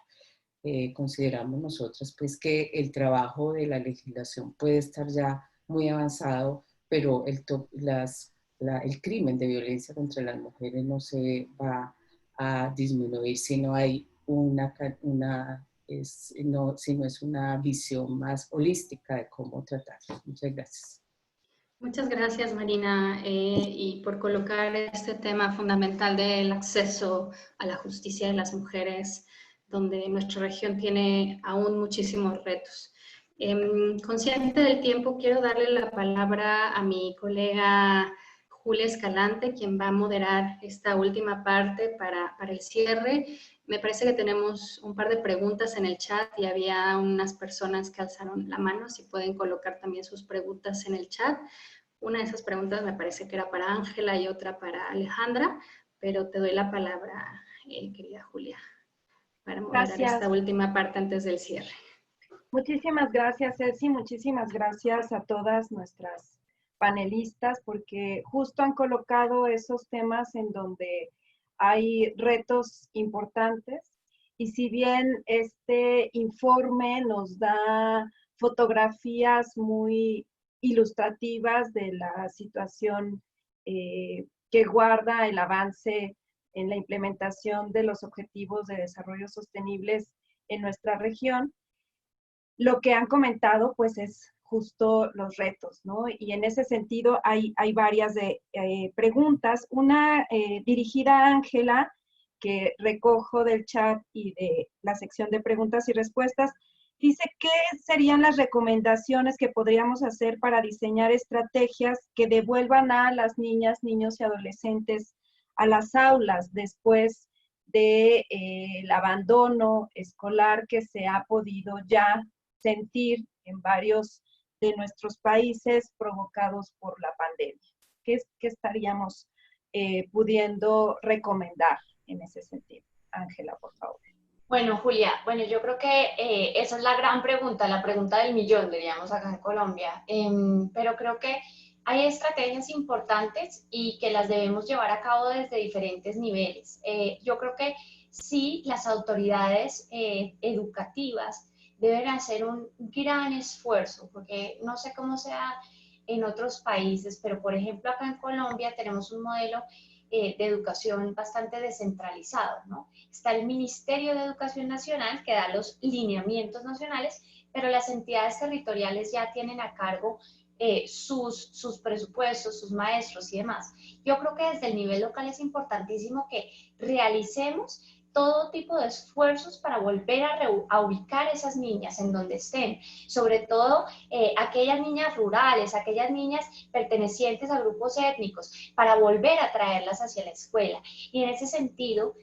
Consideramos nosotras pues que el trabajo de la legislación puede estar ya muy avanzado, pero el crimen de violencia contra las mujeres no se va a disminuir si no hay si no es una visión más holística de cómo tratarlo. Muchas gracias. Muchas gracias, Marina, y por colocar este tema fundamental del acceso a la justicia de las mujeres, donde nuestra región tiene aún muchísimos retos. Consciente del tiempo, quiero darle la palabra a mi colega Julia Escalante, quien va a moderar esta última parte para el cierre. Me parece que tenemos un par de preguntas en el chat y había unas personas que alzaron la mano, si pueden colocar también sus preguntas en el chat. Una de esas preguntas me parece que era para Ángela y otra para Alejandra, pero te doy la palabra, querida Julia, para moderar esta última parte antes del cierre. Muchísimas gracias, Ceci, muchísimas gracias a todas nuestras panelistas, porque justo han colocado esos temas en donde hay retos importantes, y si bien este informe nos da fotografías muy ilustrativas de la situación que guarda el avance en la implementación de los objetivos de desarrollo sostenibles en nuestra región, lo que han comentado pues es justo los retos, ¿no? Y en ese sentido hay varias preguntas. Una dirigida a Ángela, que recojo del chat y de la sección de preguntas y respuestas, dice, ¿qué serían las recomendaciones que podríamos hacer para diseñar estrategias que devuelvan a las niñas, niños y adolescentes a las aulas después del abandono escolar que se ha podido ya sentir en varios de nuestros países provocados por la pandemia? ¿Qué estaríamos pudiendo recomendar en ese sentido? Ángela, por favor. Bueno, Julia, yo creo que esa es la gran pregunta, la pregunta del millón, diríamos acá en Colombia, pero creo que hay estrategias importantes y que las debemos llevar a cabo desde diferentes niveles. Yo creo que sí, las autoridades educativas deben hacer un gran esfuerzo, porque no sé cómo sea en otros países, pero por ejemplo acá en Colombia tenemos un modelo de educación bastante descentralizado, ¿no? Está el Ministerio de Educación Nacional que da los lineamientos nacionales, pero las entidades territoriales ya tienen a cargo sus presupuestos, sus maestros y demás. Yo creo que desde el nivel local es importantísimo que realicemos todo tipo de esfuerzos para volver a ubicar esas niñas en donde estén, sobre todo aquellas niñas rurales, aquellas niñas pertenecientes a grupos étnicos, para volver a traerlas hacia la escuela. Y en ese sentido,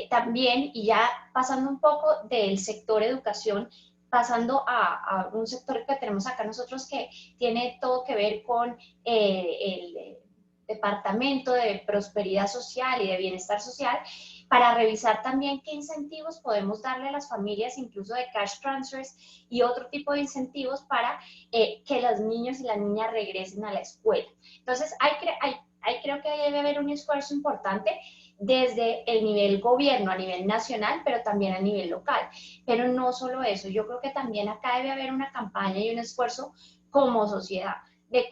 también, y ya pasando un poco del sector educación, pasando a un sector que tenemos acá nosotros que tiene todo que ver con el Departamento de Prosperidad Social y de Bienestar Social, para revisar también qué incentivos podemos darle a las familias, incluso de cash transfers y otro tipo de incentivos para que los niños y las niñas regresen a la escuela. Entonces, creo que debe haber un esfuerzo importante desde el nivel gobierno, a nivel nacional, pero también a nivel local. Pero no solo eso, yo creo que también acá debe haber una campaña y un esfuerzo como sociedad de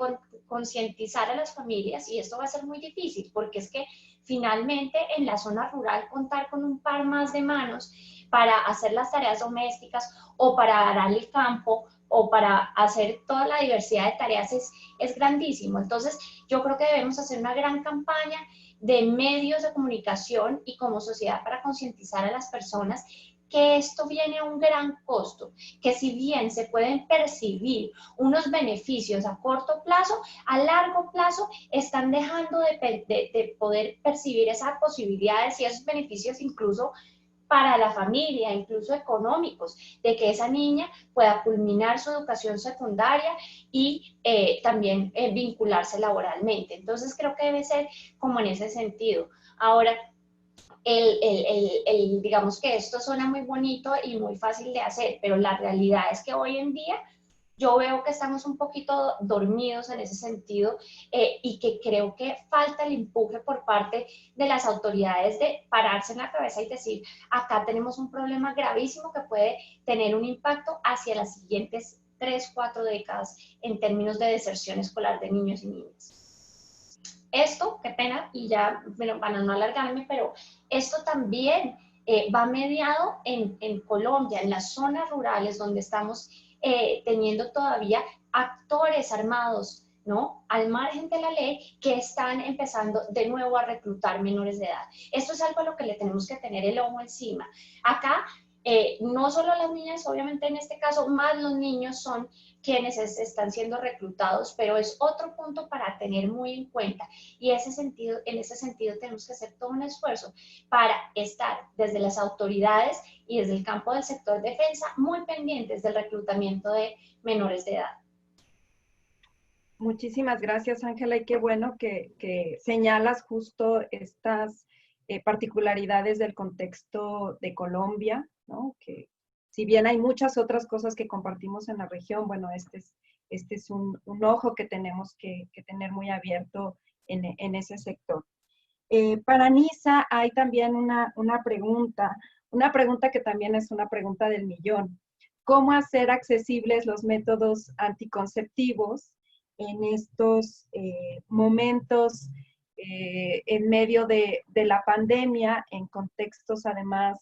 concientizar a las familias, y esto va a ser muy difícil, porque es que finalmente en la zona rural contar con un par más de manos para hacer las tareas domésticas o para arar el campo o para hacer toda la diversidad de tareas es grandísimo. Entonces, yo creo que debemos hacer una gran campaña de medios de comunicación y como sociedad para concientizar a las personas que esto viene a un gran costo, que si bien se pueden percibir unos beneficios a corto plazo, a largo plazo están dejando de poder percibir esas posibilidades y esos beneficios incluso para la familia, incluso económicos, de que esa niña pueda culminar su educación secundaria y también vincularse laboralmente. Entonces creo que debe ser como en ese sentido. Ahora, digamos que esto suena muy bonito y muy fácil de hacer, pero la realidad es que hoy en día yo veo que estamos un poquito dormidos en ese sentido y que creo que falta el empuje por parte de las autoridades de pararse en la cabeza y decir, acá tenemos un problema gravísimo que puede tener un impacto hacia las siguientes 3, 4 décadas en términos de deserción escolar de niños y niñas. Esto, qué pena, y ya, bueno, para no alargarme, pero esto también va mediado en Colombia, en las zonas rurales donde estamos teniendo todavía actores armados, ¿no? Al margen de la ley, que están empezando de nuevo a reclutar menores de edad. Esto es algo a lo que le tenemos que tener el ojo encima. Acá, no solo las niñas, obviamente en este caso, más los niños son quienes están siendo reclutados, pero es otro punto para tener muy en cuenta. Y en ese sentido tenemos que hacer todo un esfuerzo para estar desde las autoridades y desde el campo del sector defensa muy pendientes del reclutamiento de menores de edad. Muchísimas gracias, Ángela, y qué bueno que señalas justo estas particularidades del contexto de Colombia, ¿no? Que si bien hay muchas otras cosas que compartimos en la región, bueno, este es un ojo que tenemos que tener muy abierto en ese sector. Para Nisa hay también una pregunta que también es una pregunta del millón. ¿Cómo hacer accesibles los métodos anticonceptivos en estos momentos en medio de la pandemia, en contextos además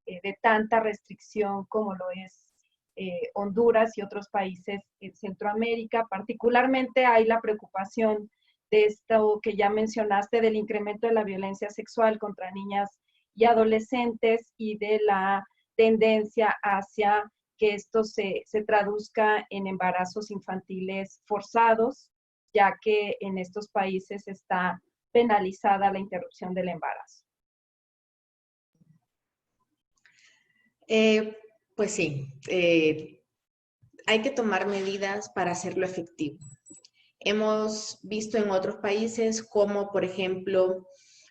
de tanta restricción como lo es Honduras y otros países en Centroamérica? Particularmente hay la preocupación de esto que ya mencionaste, del incremento de la violencia sexual contra niñas y adolescentes y de la tendencia hacia que esto se traduzca en embarazos infantiles forzados, ya que en estos países está penalizada la interrupción del embarazo. Pues sí, hay que tomar medidas para hacerlo efectivo. Hemos visto en otros países como, por ejemplo,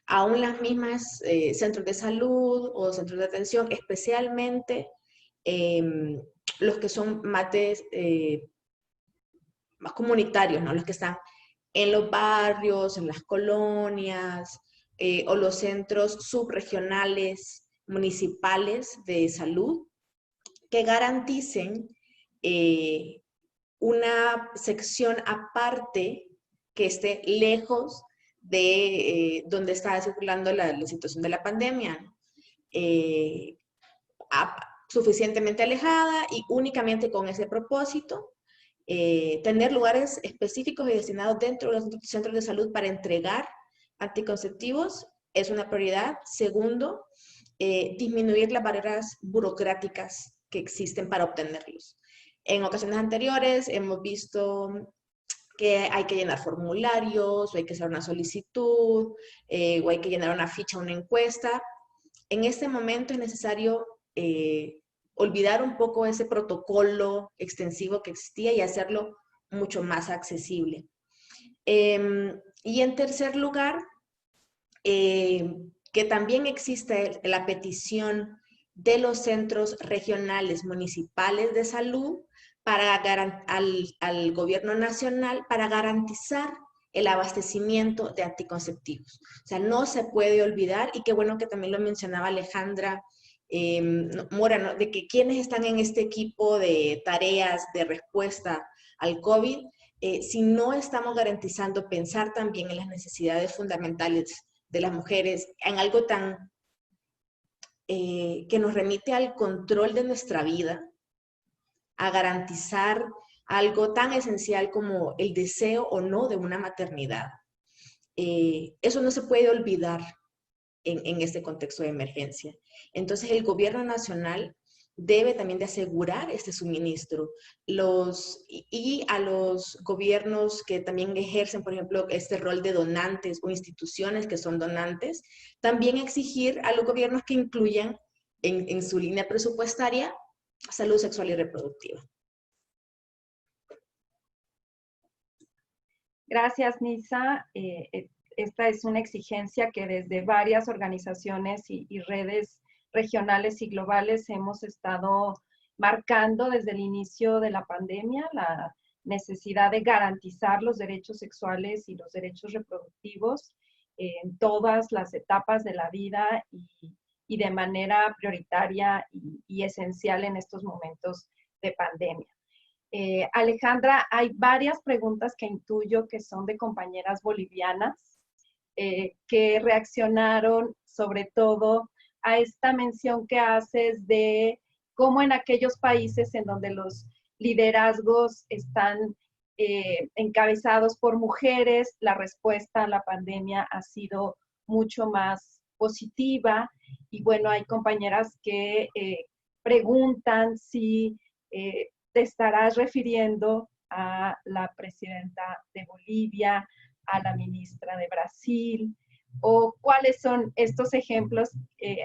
aún las mismas centros de salud o centros de atención, especialmente los que son más comunitarios, ¿no? Los que están en los barrios, en las colonias, o los centros subregionales, municipales de salud, que garanticen una sección aparte que esté lejos de donde está circulando la situación de la pandemia, suficientemente alejada y únicamente con ese propósito, tener lugares específicos y destinados dentro de los centros de salud para entregar anticonceptivos es una prioridad. Segundo, disminuir las barreras burocráticas que existen para obtenerlos. En ocasiones anteriores hemos visto que hay que llenar formularios, o hay que hacer una solicitud, o hay que llenar una ficha, una encuesta. En este momento es necesario olvidar un poco ese protocolo extensivo que existía y hacerlo mucho más accesible. Y en tercer lugar, que también existe la petición de los centros regionales municipales de salud al gobierno nacional para garantizar el abastecimiento de anticonceptivos. O sea, no se puede olvidar, y qué bueno que también lo mencionaba Alejandra Mora, ¿no? De que quienes están en este equipo de tareas de respuesta al COVID, si no estamos garantizando pensar también en las necesidades fundamentales de las mujeres, en algo tan que nos remite al control de nuestra vida, a garantizar algo tan esencial como el deseo o no de una maternidad. Eso no se puede olvidar en este contexto de emergencia. Entonces, el gobierno nacional debe también de asegurar este suministro. Y a los gobiernos que también ejercen, por ejemplo, este rol de donantes o instituciones que son donantes, también exigir a los gobiernos que incluyan en su línea presupuestaria salud sexual y reproductiva. Gracias, Nisa. Esta es una exigencia que desde varias organizaciones y redes regionales y globales hemos estado marcando desde el inicio de la pandemia, la necesidad de garantizar los derechos sexuales y los derechos reproductivos en todas las etapas de la vida y de manera prioritaria y esencial en estos momentos de pandemia. Alejandra, hay varias preguntas que intuyo que son de compañeras bolivianas que reaccionaron sobre todo a esta mención que haces de cómo en aquellos países en donde los liderazgos están encabezados por mujeres, la respuesta a la pandemia ha sido mucho más positiva. Y bueno, hay compañeras que preguntan si te estarás refiriendo a la presidenta de Bolivia, a la ministra de Brasil, o cuáles son estos ejemplos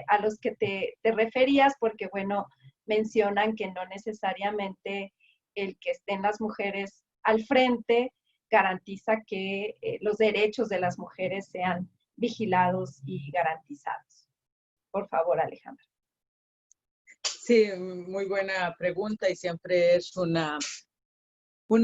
a los que te referías, porque bueno, mencionan que no necesariamente el que estén las mujeres al frente garantiza que los derechos de las mujeres sean vigilados y garantizados. Por favor, Alejandra. Sí, muy buena pregunta y siempre es un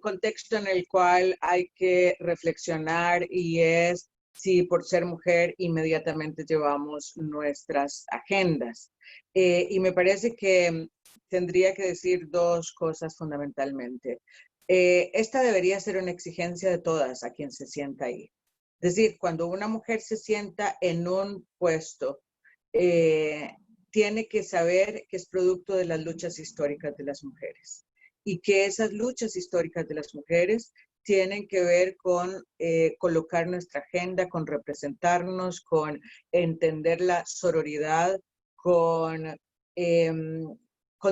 contexto en el cual hay que reflexionar y es si por ser mujer inmediatamente llevamos nuestras agendas. Y me parece que tendría que decir dos cosas fundamentalmente. Esta debería ser una exigencia de todas a quien se sienta ahí. Es decir, cuando una mujer se sienta en un puesto, tiene que saber que es producto de las luchas históricas de las mujeres y que esas luchas históricas de las mujeres tienen que ver con colocar nuestra agenda, con representarnos, con entender la sororidad, con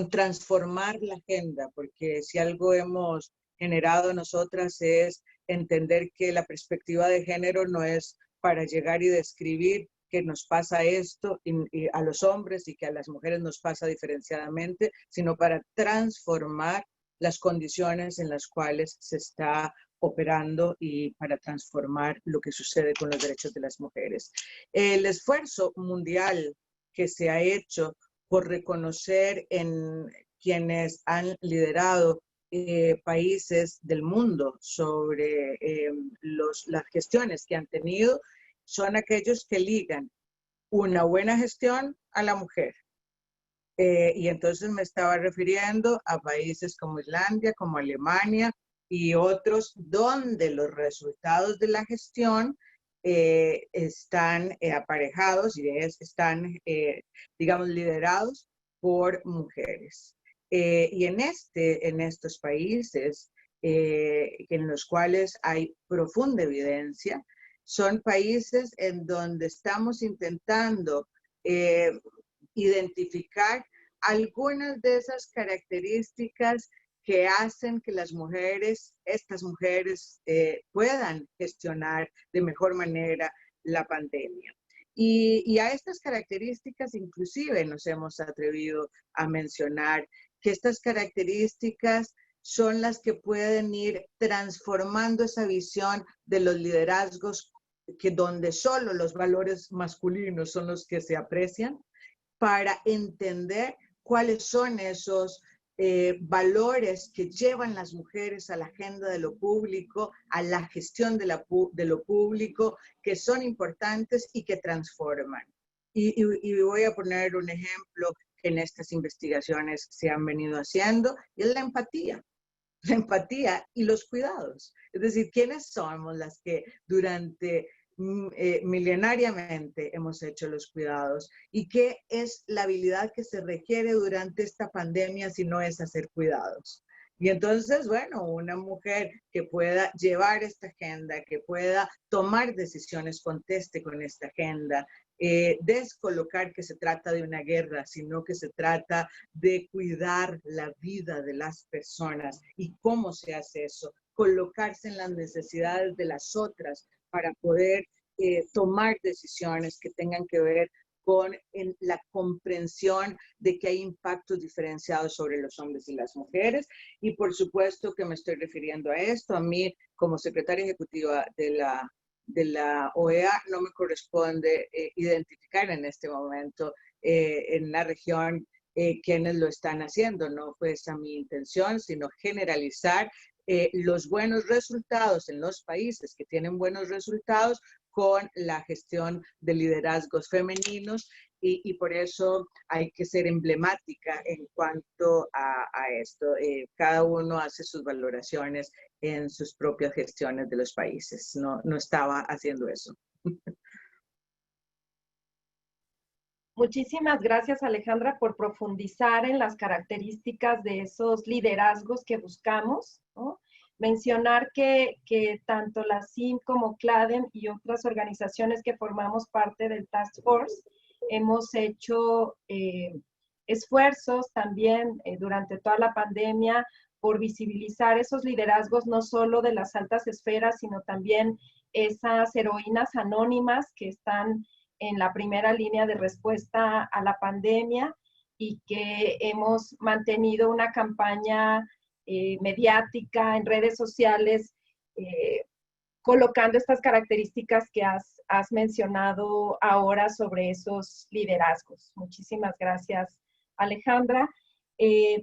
transformar la agenda, porque si algo hemos generado nosotras es entender que la perspectiva de género no es para llegar y describir que nos pasa esto y a los hombres y que a las mujeres nos pasa diferenciadamente, sino para transformar las condiciones en las cuales se está operando y para transformar lo que sucede con los derechos de las mujeres. El esfuerzo mundial que se ha hecho por reconocer en quienes han liderado países del mundo sobre las gestiones que han tenido, son aquellos que ligan una buena gestión a la mujer. Y entonces me estaba refiriendo a países como Islandia, como Alemania y otros donde los resultados de la gestión están aparejados y están, digamos, liderados por mujeres. Y en estos países en los cuales hay profunda evidencia, son países en donde estamos intentando identificar algunas de esas características que hacen que las mujeres, estas mujeres, puedan gestionar de mejor manera la pandemia. Y a estas características inclusive nos hemos atrevido a mencionar que estas características son las que pueden ir transformando esa visión de los liderazgos que donde solo los valores masculinos son los que se aprecian, para entender cuáles son esos valores que llevan las mujeres a la agenda de lo público, a la gestión de lo público, que son importantes y que transforman. Y voy a poner un ejemplo que en estas investigaciones se han venido haciendo, y es la empatía. La empatía y los cuidados. Es decir, ¿quiénes somos las que durante milenariamente hemos hecho los cuidados y qué es la habilidad que se requiere durante esta pandemia si no es hacer cuidados. Y entonces, bueno, una mujer que pueda llevar esta agenda, que pueda tomar decisiones, conteste con esta agenda, descolocar que se trata de una guerra, sino que se trata de cuidar la vida de las personas. ¿Y cómo se hace eso? Colocarse en las necesidades de las otras para poder tomar decisiones que tengan que ver con la comprensión de que hay impactos diferenciados sobre los hombres y las mujeres. Y por supuesto que me estoy refiriendo a esto. A mí, como secretaria ejecutiva de la OEA, no me corresponde identificar en este momento en la región quienes lo están haciendo. No fue esa mi intención, sino generalizar los buenos resultados en los países que tienen buenos resultados con la gestión de liderazgos femeninos y por eso hay que ser emblemática en cuanto a esto. Cada uno hace sus valoraciones en sus propias gestiones de los países. No estaba haciendo eso. Muchísimas gracias, Alejandra, por profundizar en las características de esos liderazgos que buscamos, ¿no? Mencionar que tanto la CIM como CLADEM y otras organizaciones que formamos parte del Task Force hemos hecho esfuerzos también durante toda la pandemia por visibilizar esos liderazgos no solo de las altas esferas, sino también esas heroínas anónimas que están en la primera línea de respuesta a la pandemia y que hemos mantenido una campaña mediática en redes sociales colocando estas características que has mencionado ahora sobre esos liderazgos. Muchísimas gracias, Alejandra.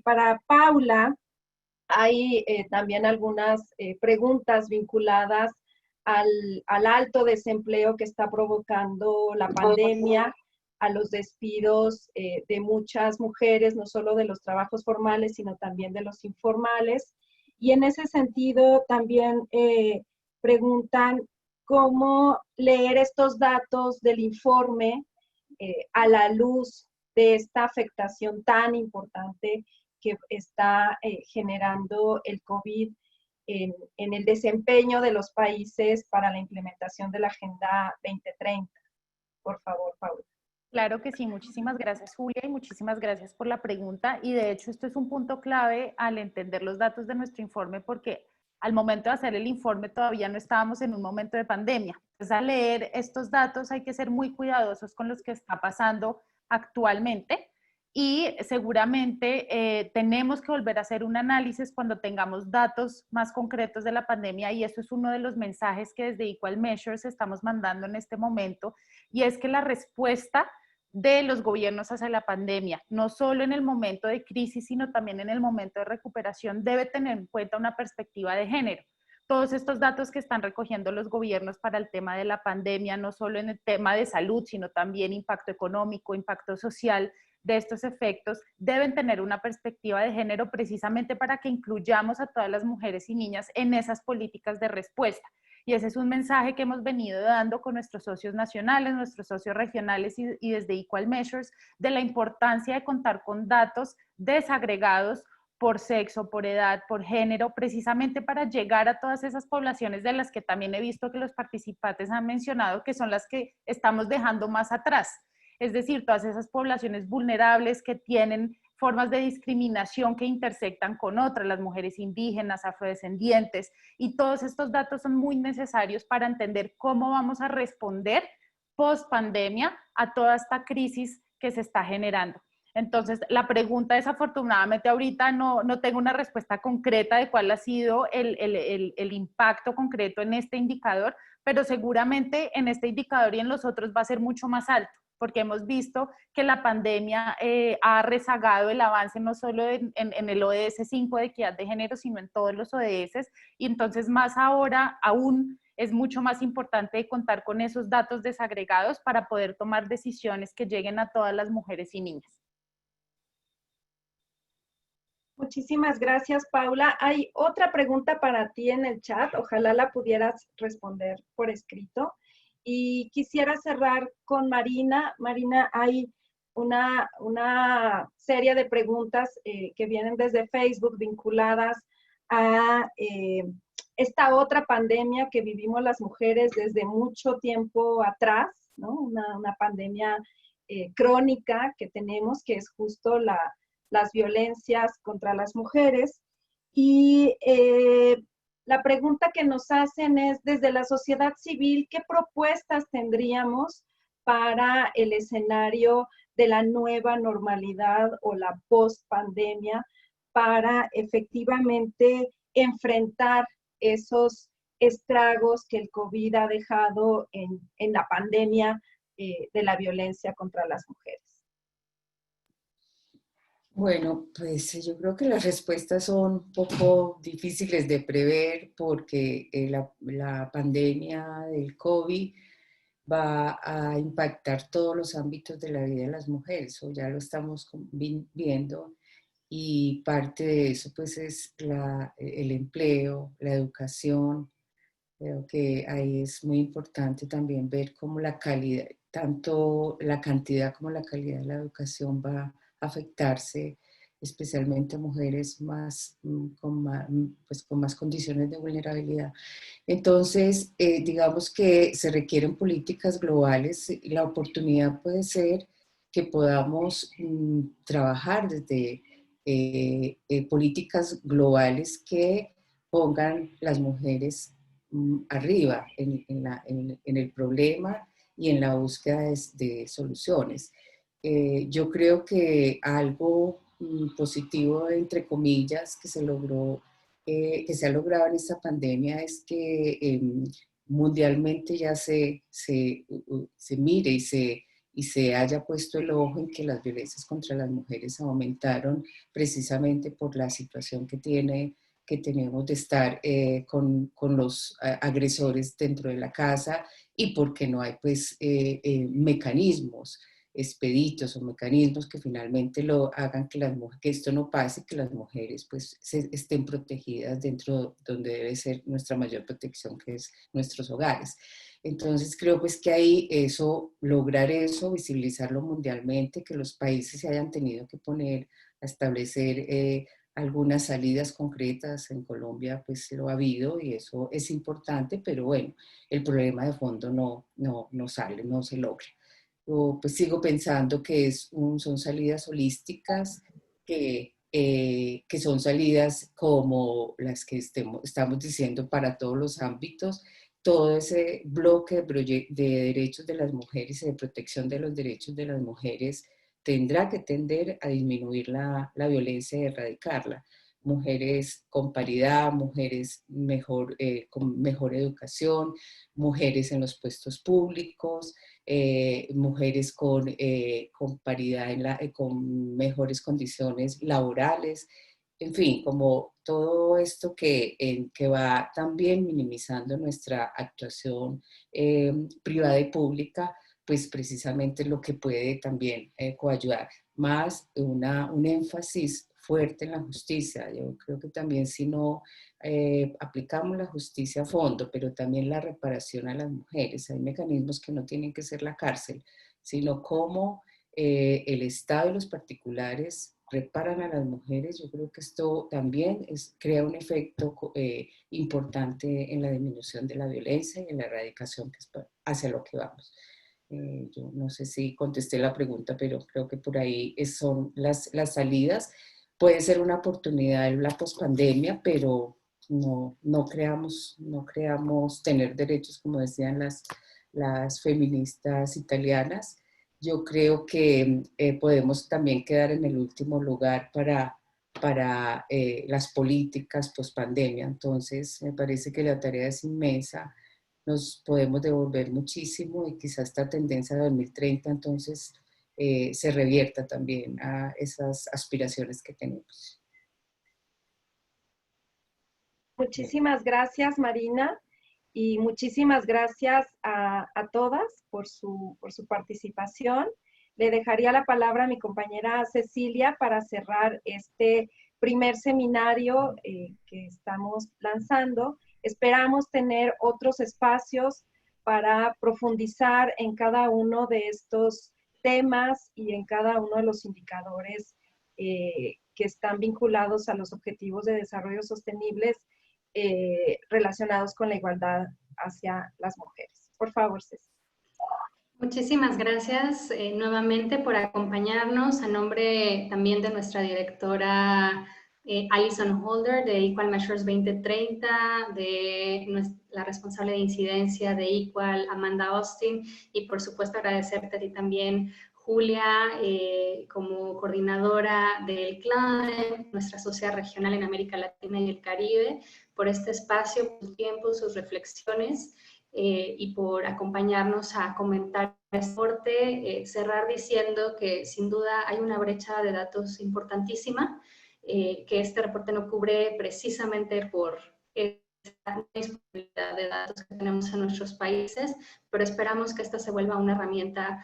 Para Paula, hay también algunas preguntas vinculadas al alto desempleo que está provocando la pandemia, a los despidos de muchas mujeres, no solo de los trabajos formales, sino también de los informales. Y en ese sentido también preguntan cómo leer estos datos del informe a la luz de esta afectación tan importante que está generando el COVID en el desempeño de los países para la implementación de la Agenda 2030. Por favor, Paula. Claro que sí, muchísimas gracias, Julia, y muchísimas gracias por la pregunta. Y de hecho, esto es un punto clave al entender los datos de nuestro informe, porque al momento de hacer el informe todavía no estábamos en un momento de pandemia. Entonces, al leer estos datos hay que ser muy cuidadosos con los que está pasando actualmente y seguramente tenemos que volver a hacer un análisis cuando tengamos datos más concretos de la pandemia, y eso es uno de los mensajes que desde Equal Measures estamos mandando en este momento, y es que la respuesta de los gobiernos hacia la pandemia, no solo en el momento de crisis, sino también en el momento de recuperación, debe tener en cuenta una perspectiva de género. Todos estos datos que están recogiendo los gobiernos para el tema de la pandemia, no solo en el tema de salud, sino también impacto económico, impacto social de estos efectos, deben tener una perspectiva de género precisamente para que incluyamos a todas las mujeres y niñas en esas políticas de respuesta. Y ese es un mensaje que hemos venido dando con nuestros socios nacionales, nuestros socios regionales y desde Equal Measures, de la importancia de contar con datos desagregados por sexo, por edad, por género, precisamente para llegar a todas esas poblaciones de las que también he visto que los participantes han mencionado que son las que estamos dejando más atrás. Es decir, todas esas poblaciones vulnerables que tienen formas de discriminación que intersectan con otras, las mujeres indígenas, afrodescendientes, y todos estos datos son muy necesarios para entender cómo vamos a responder post pandemia a toda esta crisis que se está generando. Entonces, la pregunta desafortunadamente ahorita no tengo una respuesta concreta de cuál ha sido el impacto concreto en este indicador, pero seguramente en este indicador y en los otros va a ser mucho más alto, porque hemos visto que la pandemia ha rezagado el avance no solo en el ODS 5 de equidad de género, sino en todos los ODS, y entonces más ahora aún es mucho más importante contar con esos datos desagregados para poder tomar decisiones que lleguen a todas las mujeres y niñas. Muchísimas gracias, Paula. Hay otra pregunta para ti en el chat. Ojalá la pudieras responder por escrito. Y quisiera cerrar con Marina. Marina, hay una serie de preguntas que vienen desde Facebook vinculadas a esta otra pandemia que vivimos las mujeres desde mucho tiempo atrás, ¿no? Una pandemia crónica que tenemos, que es justo las violencias contra las mujeres. Y la pregunta que nos hacen es, desde la sociedad civil, ¿qué propuestas tendríamos para el escenario de la nueva normalidad o la post-pandemia para efectivamente enfrentar esos estragos que el COVID ha dejado en la pandemia de la violencia contra las mujeres? Bueno, pues yo creo que las respuestas son un poco difíciles de prever porque la pandemia del COVID va a impactar todos los ámbitos de la vida de las mujeres, o ya lo estamos viendo, y parte de eso pues es el empleo, la educación. Creo que ahí es muy importante también ver cómo la calidad, tanto la cantidad como la calidad de la educación va a afectarse, especialmente a mujeres pues, con más condiciones de vulnerabilidad. Entonces, digamos que se requieren políticas globales. La oportunidad puede ser que podamos trabajar desde políticas globales que pongan las mujeres arriba en el problema y en la búsqueda de soluciones. Yo creo que algo positivo, entre comillas, que se logró, que se ha logrado en esta pandemia es que mundialmente ya se mire y se haya puesto el ojo en que las violencias contra las mujeres aumentaron precisamente por la situación que tenemos de estar con los agresores dentro de la casa y porque no hay pues mecanismos expeditos o mecanismos que finalmente lo hagan que esto no pase, que las mujeres pues estén protegidas dentro donde debe ser nuestra mayor protección, que es nuestros hogares. Entonces creo pues que ahí lograr eso, visibilizarlo mundialmente, que los países se hayan tenido que poner a establecer algunas salidas concretas. En Colombia pues lo ha habido y eso es importante, pero bueno, el problema de fondo no sale, no se logra. Yo pues sigo pensando que son salidas holísticas, que son salidas como las que estamos diciendo para todos los ámbitos, todo ese bloque de derechos de las mujeres y de protección de los derechos de las mujeres tendrá que tender a disminuir la violencia y erradicarla. Mujeres con paridad, mujeres con mejor educación, mujeres en los puestos públicos, mujeres con paridad, con mejores condiciones laborales, en fin, como todo esto que va también minimizando nuestra actuación privada y pública, pues precisamente lo que puede también coayudar, más un énfasis fuerte en la justicia. Yo creo que también si no aplicamos la justicia a fondo, pero también la reparación a las mujeres, hay mecanismos que no tienen que ser la cárcel, sino cómo el Estado y los particulares reparan a las mujeres. Yo creo que esto también crea un efecto importante en la disminución de la violencia y en la erradicación, que es hacia lo que vamos. Yo no sé si contesté la pregunta, pero creo que por ahí son las salidas. Puede ser una oportunidad en la pospandemia, pero no creamos tener derechos, como decían las feministas italianas. Yo creo que podemos también quedar en el último lugar para las políticas pospandemia. Entonces, me parece que la tarea es inmensa. Nos podemos devolver muchísimo y quizás esta tendencia de 2030 entonces se revierta también a esas aspiraciones que tenemos. Muchísimas gracias, Marina, y muchísimas gracias a todas por su participación. Le dejaría la palabra a mi compañera Cecilia para cerrar este primer seminario que estamos lanzando. Esperamos tener otros espacios para profundizar en cada uno de estos temas y en cada uno de los indicadores que están vinculados a los objetivos de desarrollo sostenibles relacionados con la igualdad hacia las mujeres. Por favor, Ceci. Muchísimas gracias nuevamente por acompañarnos. A nombre también de nuestra directora Alison Holder de Equal Measures 2030, de la responsable de incidencia de Equal, Amanda Austin, y por supuesto agradecerte a ti también, Julia, como coordinadora del CLAN, nuestra socia regional en América Latina y el Caribe, por este espacio, por su tiempo, sus reflexiones. Y por acompañarnos a comentar este reporte, cerrar diciendo que sin duda hay una brecha de datos importantísima, que este reporte no cubre precisamente por esta disponibilidad de datos que tenemos en nuestros países, pero esperamos que esta se vuelva una herramienta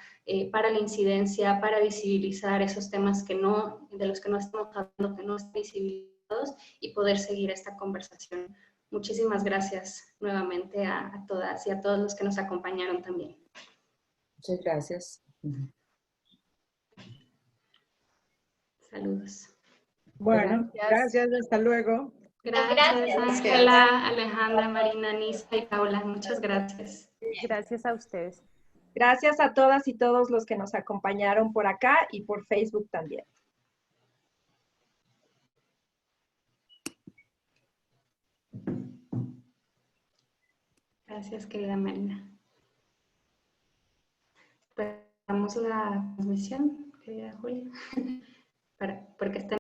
para la incidencia, para visibilizar esos temas de los que no estamos hablando, que no están visibilizados, y poder seguir esta conversación. Muchísimas gracias nuevamente a todas y a todos los que nos acompañaron también. Muchas gracias. Saludos. Bueno, gracias, hasta luego. Gracias, Ángela, Alejandra, Marina, Nisa y Paula. Muchas gracias. Gracias a ustedes. Gracias a todas y todos los que nos acompañaron por acá y por Facebook también. Gracias, querida Marina. Pues damos la transmisión, querida Julia, porque está